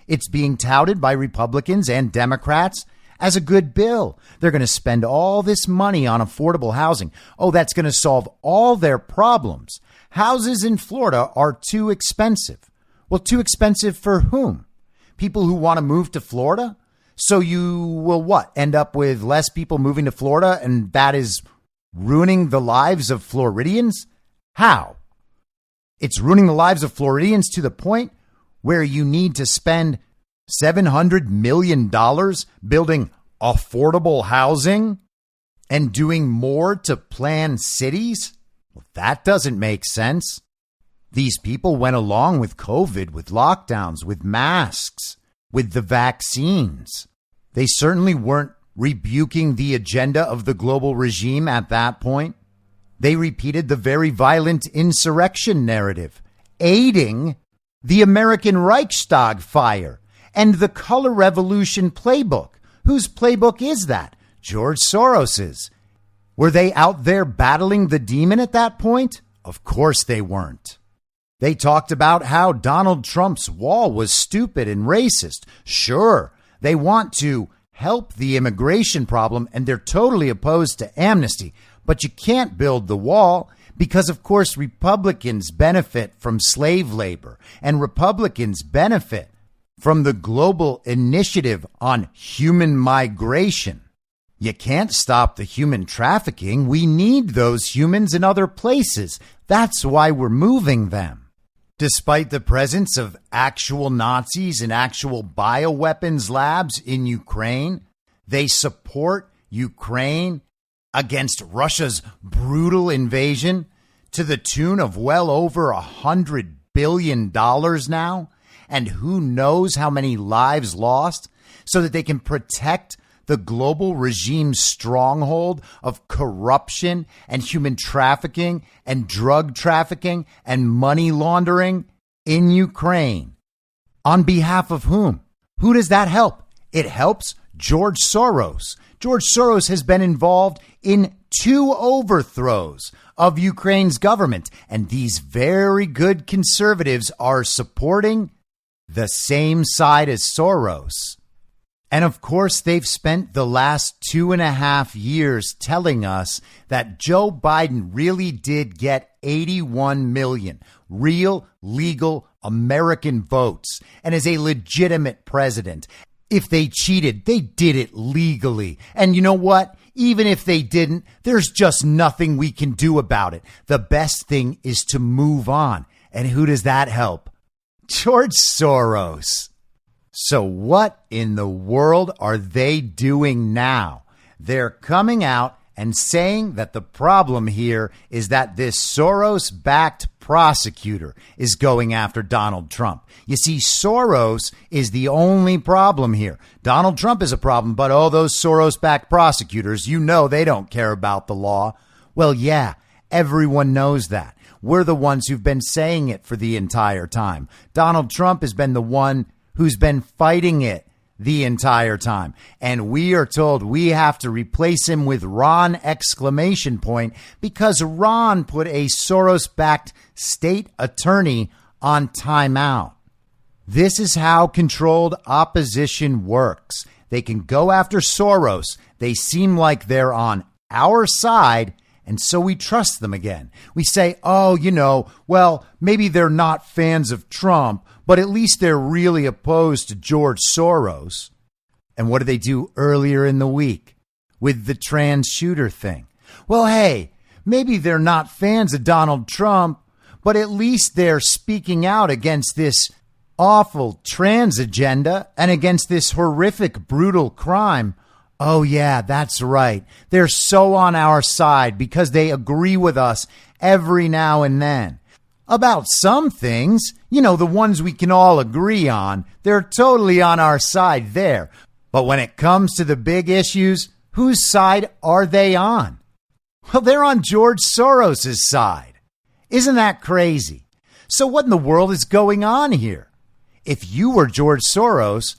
Speaker 5: It's being touted by Republicans and Democrats as a good bill. They're going to spend all this money on affordable housing. Oh, that's going to solve all their problems. Houses in Florida are too expensive. Well, too expensive for whom? People who want to move to Florida? So you will what? End up with less people moving to Florida, and that is ruining the lives of Floridians? How? It's ruining the lives of Floridians to the point where you need to spend $700 million building affordable housing and doing more to plan cities? Well, that doesn't make sense. These people went along with COVID, with lockdowns, with masks, with the vaccines. They certainly weren't rebuking the agenda of the global regime at that point. They repeated the very violent insurrection narrative, aiding the American Reichstag fire and the color revolution playbook. Whose playbook is that? George Soros's. Were they out there battling the demon at that point? Of course they weren't. They talked about how Donald Trump's wall was stupid and racist. Sure, they want to help the immigration problem and they're totally opposed to amnesty. But you can't build the wall because, of course, Republicans benefit from slave labor and Republicans benefit from the global initiative on human migration. You can't stop the human trafficking. We need those humans in other places. That's why we're moving them. Despite the presence of actual Nazis and actual bioweapons labs in Ukraine, they support Ukraine against Russia's brutal invasion to the tune of well over $100 billion now. And who knows how many lives lost so that they can protect the global regime's stronghold of corruption and human trafficking and drug trafficking and money laundering in Ukraine. On behalf of whom? Who does that help? It helps George Soros. George Soros has been involved in 2 overthrows of Ukraine's government, and these very good conservatives are supporting the same side as Soros. And of course, they've spent the last 2.5 years telling us that Joe Biden really did get 81 million real, legal American votes and is a legitimate president. If they cheated, they did it legally. And you know what? Even if they didn't, there's just nothing we can do about it. The best thing is to move on. And who does that help? George Soros. So what in the world are they doing now? They're coming out and saying that the problem here is that this Soros-backed prosecutor is going after Donald Trump. You see, Soros is the only problem here. Donald Trump is a problem, but those Soros-backed prosecutors, you know they don't care about the law. Well, yeah, everyone knows that. We're the ones who've been saying it for the entire time. Donald Trump has been the one who's been fighting it the entire time. And we are told we have to replace him with Ron ! Because Ron put a Soros-backed state attorney on timeout. This is how controlled opposition works. They can go after Soros. They seem like they're on our side, and so we trust them again. We say, oh, well, maybe they're not fans of Trump, but at least they're really opposed to George Soros. And what did they do earlier in the week with the trans shooter thing? Well, hey, maybe they're not fans of Donald Trump, but at least they're speaking out against this awful trans agenda and against this horrific, brutal crime. Oh, yeah, that's right. They're so on our side because they agree with us every now and then. About some things, the ones we can all agree on, they're totally on our side there. But when it comes to the big issues, whose side are they on? Well, they're on George Soros' side. Isn't that crazy? So what in the world is going on here? If you were George Soros,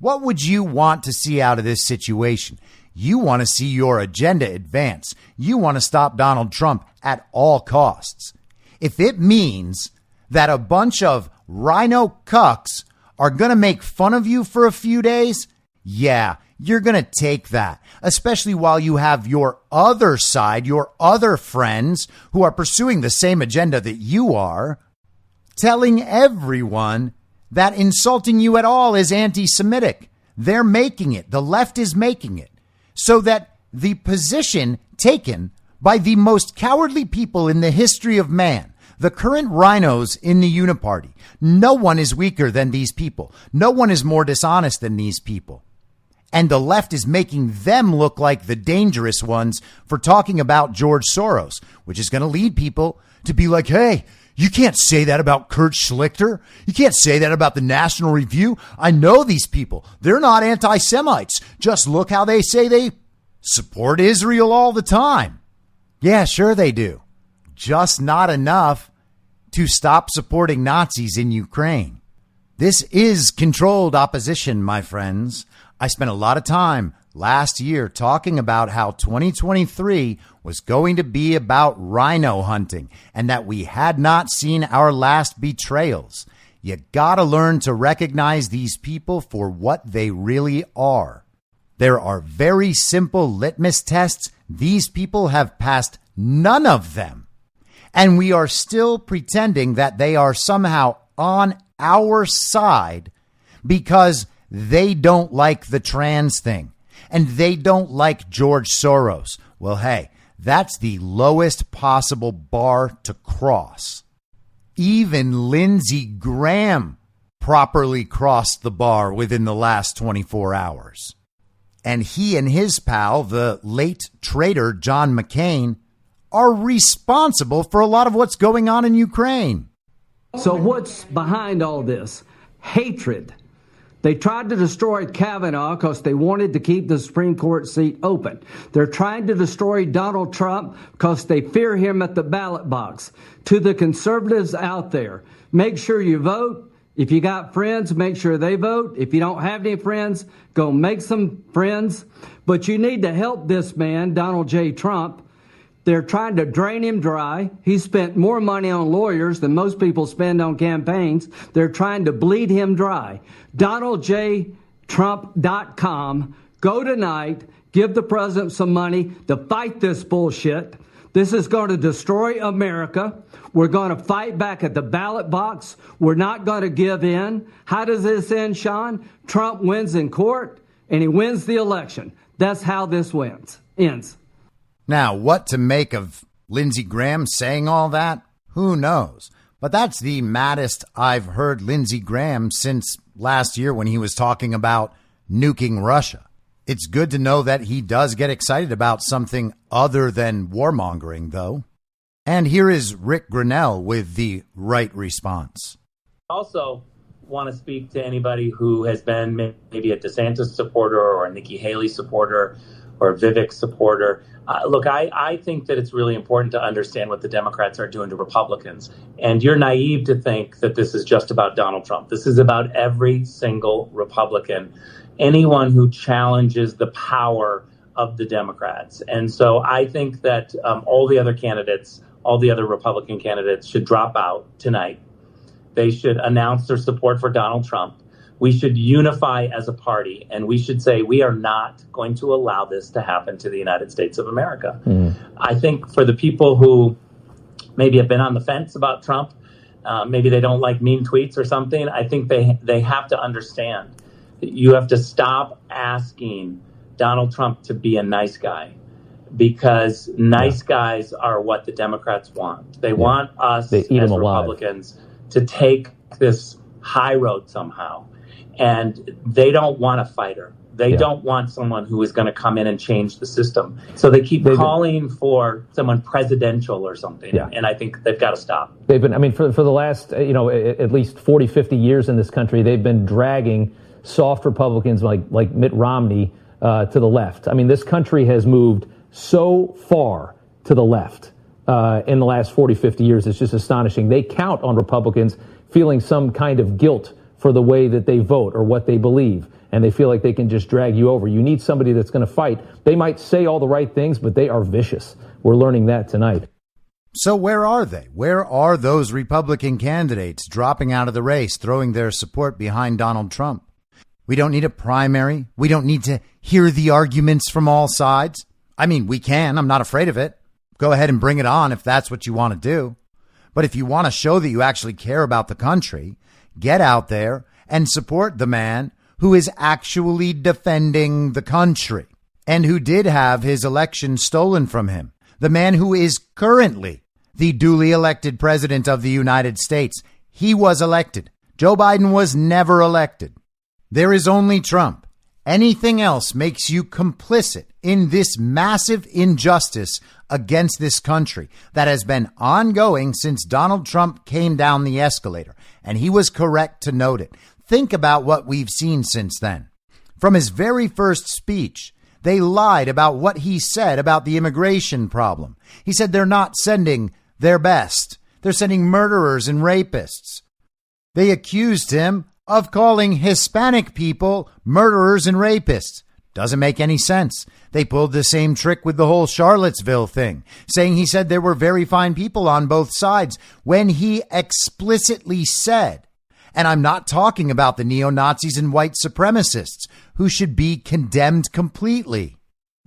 Speaker 5: what would you want to see out of this situation? You want to see your agenda advance. You want to stop Donald Trump at all costs. If it means that a bunch of rhino cucks are going to make fun of you for a few days, yeah, you're going to take that, especially while you have your other side, your other friends who are pursuing the same agenda that you are, telling everyone that insulting you at all is anti-Semitic. They're making it. The left is making it so that the position taken by the most cowardly people in the history of man, the current rhinos in the uniparty, no one is weaker than these people. No one is more dishonest than these people. And the left is making them look like the dangerous ones for talking about George Soros, which is going to lead people to be like, hey, you can't say that about Kurt Schlichter. You can't say that about the National Review. I know these people. They're not anti-Semites. Just look how they say they support Israel all the time. Yeah, sure they do. Just not enough to stop supporting Nazis in Ukraine. This is controlled opposition, my friends. I spent a lot of time last year talking about how 2023 was going to be about rhino hunting and that we had not seen our last betrayals. You gotta learn to recognize these people for what they really are. There are very simple litmus tests. These people have passed none of them. And we are still pretending that they are somehow on our side because they don't like the trans thing and they don't like George Soros. Well, hey, that's the lowest possible bar to cross. Even Lindsey Graham properly crossed the bar within the last 24 hours. And he and his pal, the late traitor John McCain, are responsible for a lot of what's going on in Ukraine.
Speaker 9: So what's behind all this? Hatred. They tried to destroy Kavanaugh because they wanted to keep the Supreme Court seat open. They're trying to destroy Donald Trump because they fear him at the ballot box. To the conservatives out there, make sure you vote. If you got friends, make sure they vote. If you don't have any friends, go make some friends. But you need to help this man, Donald J. Trump. They're trying to drain him dry. He spent more money on lawyers than most people spend on campaigns. They're trying to bleed him dry. DonaldJTrump.com. Go tonight. Give the president some money to fight this bullshit. This is going to destroy America. We're going to fight back at the ballot box. We're not going to give in. How does this end, Sean? Trump wins in court and he wins the election. That's how this ends.
Speaker 5: Now, what to make of Lindsey Graham saying all that? Who knows? But that's the maddest I've heard Lindsey Graham since last year when he was talking about nuking Russia. It's good to know that he does get excited about something other than warmongering, though. And here is Rick Grinnell with the right response.
Speaker 10: Also want to speak to anybody who has been maybe a DeSantis supporter or a Nikki Haley supporter or a Vivek supporter. Look, I think that it's really important to understand what the Democrats are doing to Republicans. And you're naive to think that this is just about Donald Trump. This is about every single Republican. anyone who challenges the power of the Democrats. And so I think that all the other Republican candidates should drop out tonight. They should announce their support for Donald Trump. We should unify as a party, and we should say we are not going to allow this to happen to the United States of America. I think for the people who maybe have been on the fence about Trump, maybe they don't like mean tweets or something, I think they have to understand that you have to stop asking Donald Trump to be a nice guy, because nice guys are what the Democrats want. They want us as Republicans to take this high road somehow. And they don't want a fighter. They don't want someone who is going to come in and change the system. So they keep calling for someone presidential or something. And I think they've got to stop.
Speaker 11: They've been, I mean, for the last, at least 40, 50 years in this country, they've been dragging soft Republicans like Mitt Romney to the left. I mean, this country has moved so far to the left in the last 40, 50 years. It's just astonishing. They count on Republicans feeling some kind of guilt for the way that they vote or what they believe, and they feel like they can just drag you over. You need somebody that's going to fight. They might say all the right things, but they are vicious. We're learning that tonight.
Speaker 5: So where are they? Where are those Republican candidates dropping out of the race, throwing their support behind Donald Trump? We don't need a primary. We don't need to hear the arguments from all sides. I mean, we can. I'm not afraid of it. Go ahead and bring it on if that's what you want to do. But if you want to show that you actually care about the country, get out there and support the man who is actually defending the country and who did have his election stolen from him. The man who is currently the duly elected president of the United States. He was elected. Joe Biden was never elected. There is only Trump. Anything else makes you complicit in this massive injustice against this country that has been ongoing since Donald Trump came down the escalator. And he was correct to note it. Think about what we've seen since then. From his very first speech, they lied about what he said about the immigration problem. He said they're not sending their best. They're sending murderers and rapists. They accused him of calling Hispanic people murderers and rapists. Doesn't make any sense. They pulled the same trick with the whole Charlottesville thing, saying he said there were very fine people on both sides when he explicitly said, and I'm not talking about the neo-Nazis and white supremacists who should be condemned completely.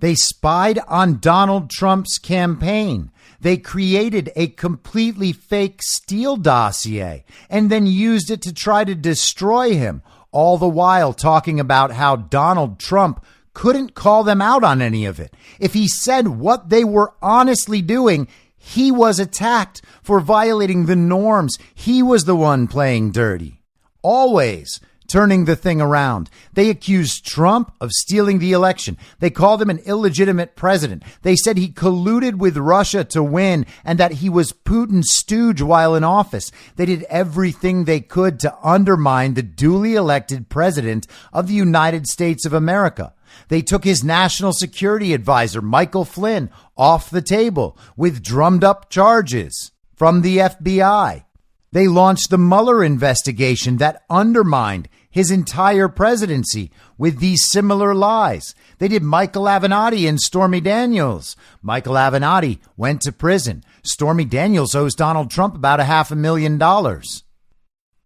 Speaker 5: They spied on Donald Trump's campaign. They created a completely fake Steele dossier and then used it to try to destroy him, all the while talking about how Donald Trump couldn't call them out on any of it. If he said what they were honestly doing, he was attacked for violating the norms. He was the one playing dirty, always turning the thing around. They accused Trump of stealing the election. They called him an illegitimate president. They said he colluded with Russia to win and that he was Putin's stooge while in office. They did everything they could to undermine the duly elected president of the United States of America. They took his national security advisor, Michael Flynn, off the table with drummed up charges from the FBI. They launched the Mueller investigation that undermined his entire presidency with these similar lies. They did Michael Avenatti and Stormy Daniels. Michael Avenatti went to prison. Stormy Daniels owes Donald Trump about $500,000.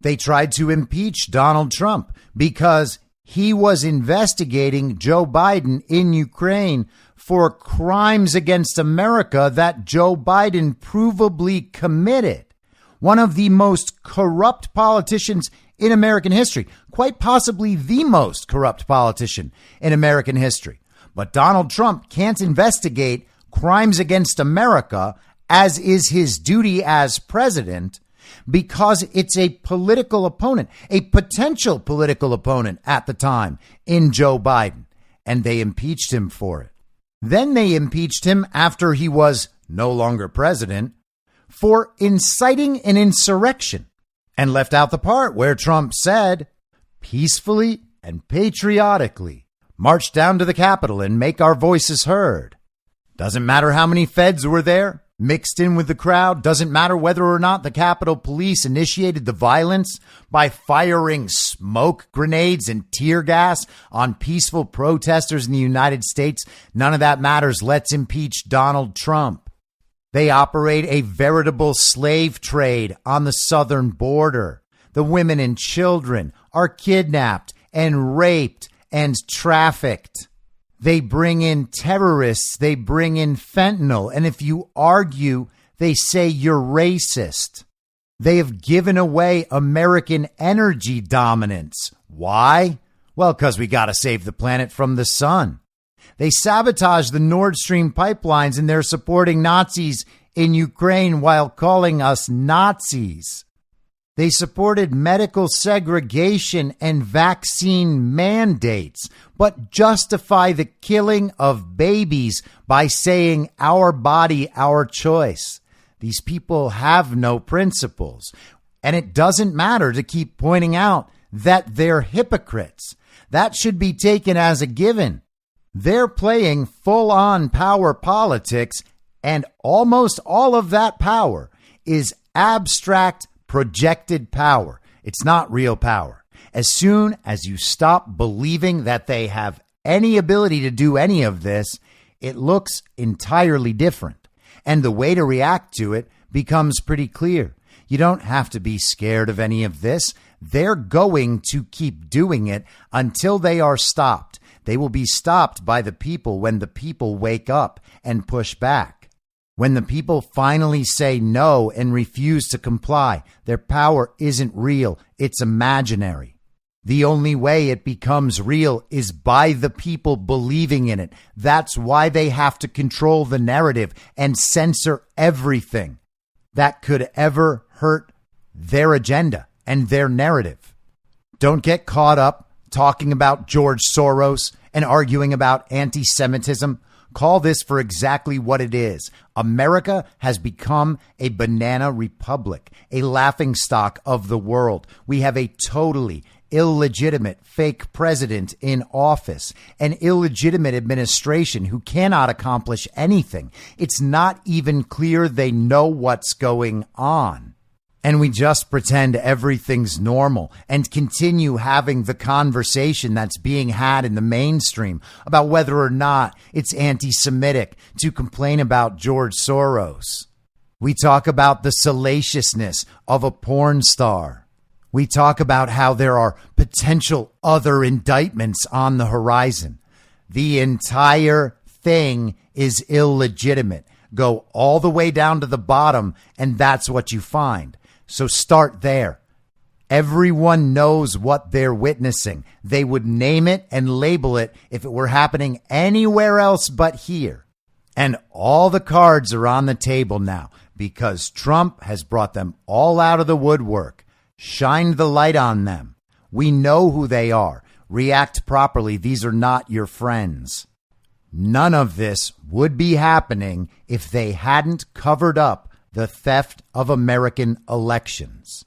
Speaker 5: They tried to impeach Donald Trump because he was investigating Joe Biden in Ukraine for crimes against America that Joe Biden provably committed. One of the most corrupt politicians in American history, quite possibly the most corrupt politician in American history. But Donald Trump can't investigate crimes against America, as is his duty as president, because it's a political opponent, a potential political opponent at the time in Joe Biden. And they impeached him for it. Then they impeached him after he was no longer president for inciting an insurrection, and left out the part where Trump said, peacefully and patriotically, march down to the Capitol and make our voices heard. Doesn't matter how many feds were there. Mixed in with the crowd, doesn't matter whether or not the Capitol Police initiated the violence by firing smoke grenades and tear gas on peaceful protesters in the United States. None of that matters. Let's impeach Donald Trump. They operate a veritable slave trade on the southern border. The women and children are kidnapped and raped and trafficked. They bring in terrorists. They bring in fentanyl. And if you argue, they say you're racist. They have given away American energy dominance. Why? Well, because we got to save the planet from the sun. They sabotage the Nord Stream pipelines and they're supporting Nazis in Ukraine while calling us Nazis. They supported medical segregation and vaccine mandates, but justify the killing of babies by saying our body, our choice. These people have no principles, and it doesn't matter to keep pointing out that they're hypocrites. That should be taken as a given. They're playing full-on power politics, and almost all of that power is abstract projected power. It's not real power. As soon as you stop believing that they have any ability to do any of this, it looks entirely different. And the way to react to it becomes pretty clear. You don't have to be scared of any of this. They're going to keep doing it until they are stopped. They will be stopped by the people when the people wake up and push back. When the people finally say no and refuse to comply, their power isn't real, it's imaginary. The only way it becomes real is by the people believing in it. That's why they have to control the narrative and censor everything that could ever hurt their agenda and their narrative. Don't get caught up talking about George Soros and arguing about anti-Semitism. Call this for exactly what it is. America has become a banana republic, a laughingstock of the world. We have a totally illegitimate fake president in office, an illegitimate administration who cannot accomplish anything. It's not even clear they know what's going on. And we just pretend everything's normal and continue having the conversation that's being had in the mainstream about whether or not it's anti-Semitic to complain about George Soros. We talk about the salaciousness of a porn star. We talk about how there are potential other indictments on the horizon. The entire thing is illegitimate. Go all the way down to the bottom, and that's what you find. So start there. Everyone knows what they're witnessing. They would name it and label it if it were happening anywhere else but here. And all the cards are on the table now because Trump has brought them all out of the woodwork, shined the light on them. We know who they are. React properly. These are not your friends. None of this would be happening if they hadn't covered up the theft of American elections.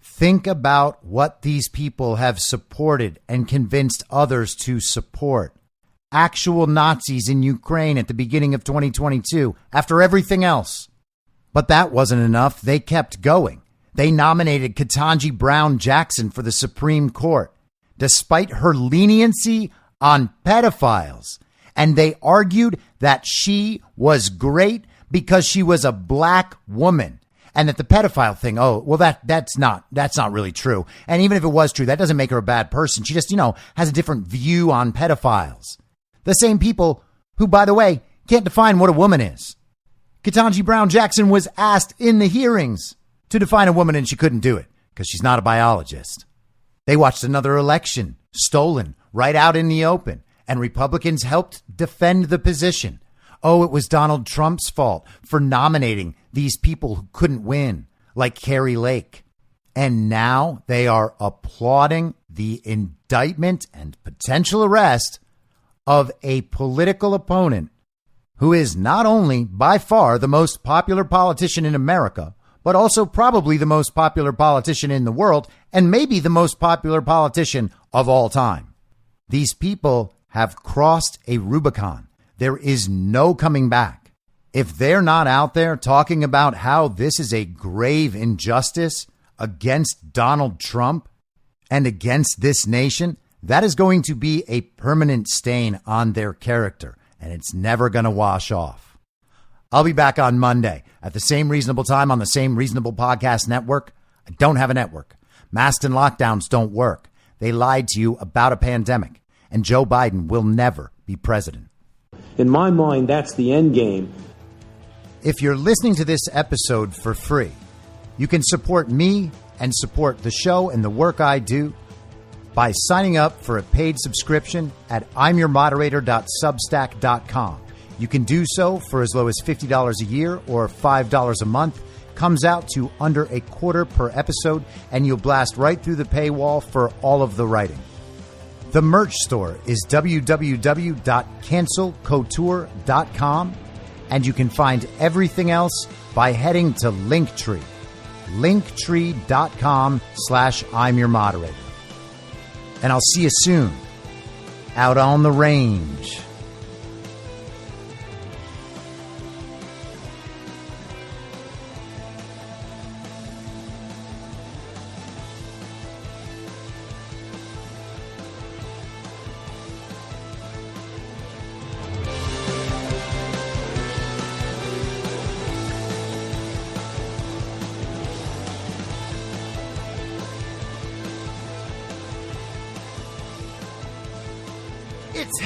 Speaker 5: Think about what these people have supported and convinced others to support. Actual Nazis in Ukraine at the beginning of 2022, after everything else. But that wasn't enough. They kept going. They nominated Ketanji Brown Jackson for the Supreme Court, despite her leniency on pedophiles. And they argued that she was great because she was a black woman, and that the pedophile thing, oh, well, that's not really true. And even if it was true, that doesn't make her a bad person. She just, has a different view on pedophiles. The same people who, by the way, can't define what a woman is. Ketanji Brown Jackson was asked in the hearings to define a woman, and she couldn't do it because she's not a biologist. They watched another election stolen right out in the open, and Republicans helped defend the position. Oh, it was Donald Trump's fault for nominating these people who couldn't win, like Carrie Lake. And now they are applauding the indictment and potential arrest of a political opponent who is not only by far the most popular politician in America, but also probably the most popular politician in the world, and maybe the most popular politician of all time. These people have crossed a Rubicon. There is no coming back. If they're not out there talking about how this is a grave injustice against Donald Trump and against this nation, that is going to be a permanent stain on their character, and it's never going to wash off. I'll be back on Monday at the same reasonable time on the same reasonable podcast network. I don't have a network. Masks and lockdowns don't work. They lied to you about a pandemic, and Joe Biden will never be president.
Speaker 12: In my mind, that's the end game.
Speaker 5: If you're listening to this episode for free, you can support me and support the show and the work I do by signing up for a paid subscription at imyourmoderator.substack.com. You can do so for as low as $50 a year or $5 a month. Comes out to under a quarter per episode, and you'll blast right through the paywall for all of the writing. The merch store is www.cancelcouture.com, and you can find everything else by heading to Linktree. Linktree.com/I'mYourModerator. And I'll see you soon out on the range. It's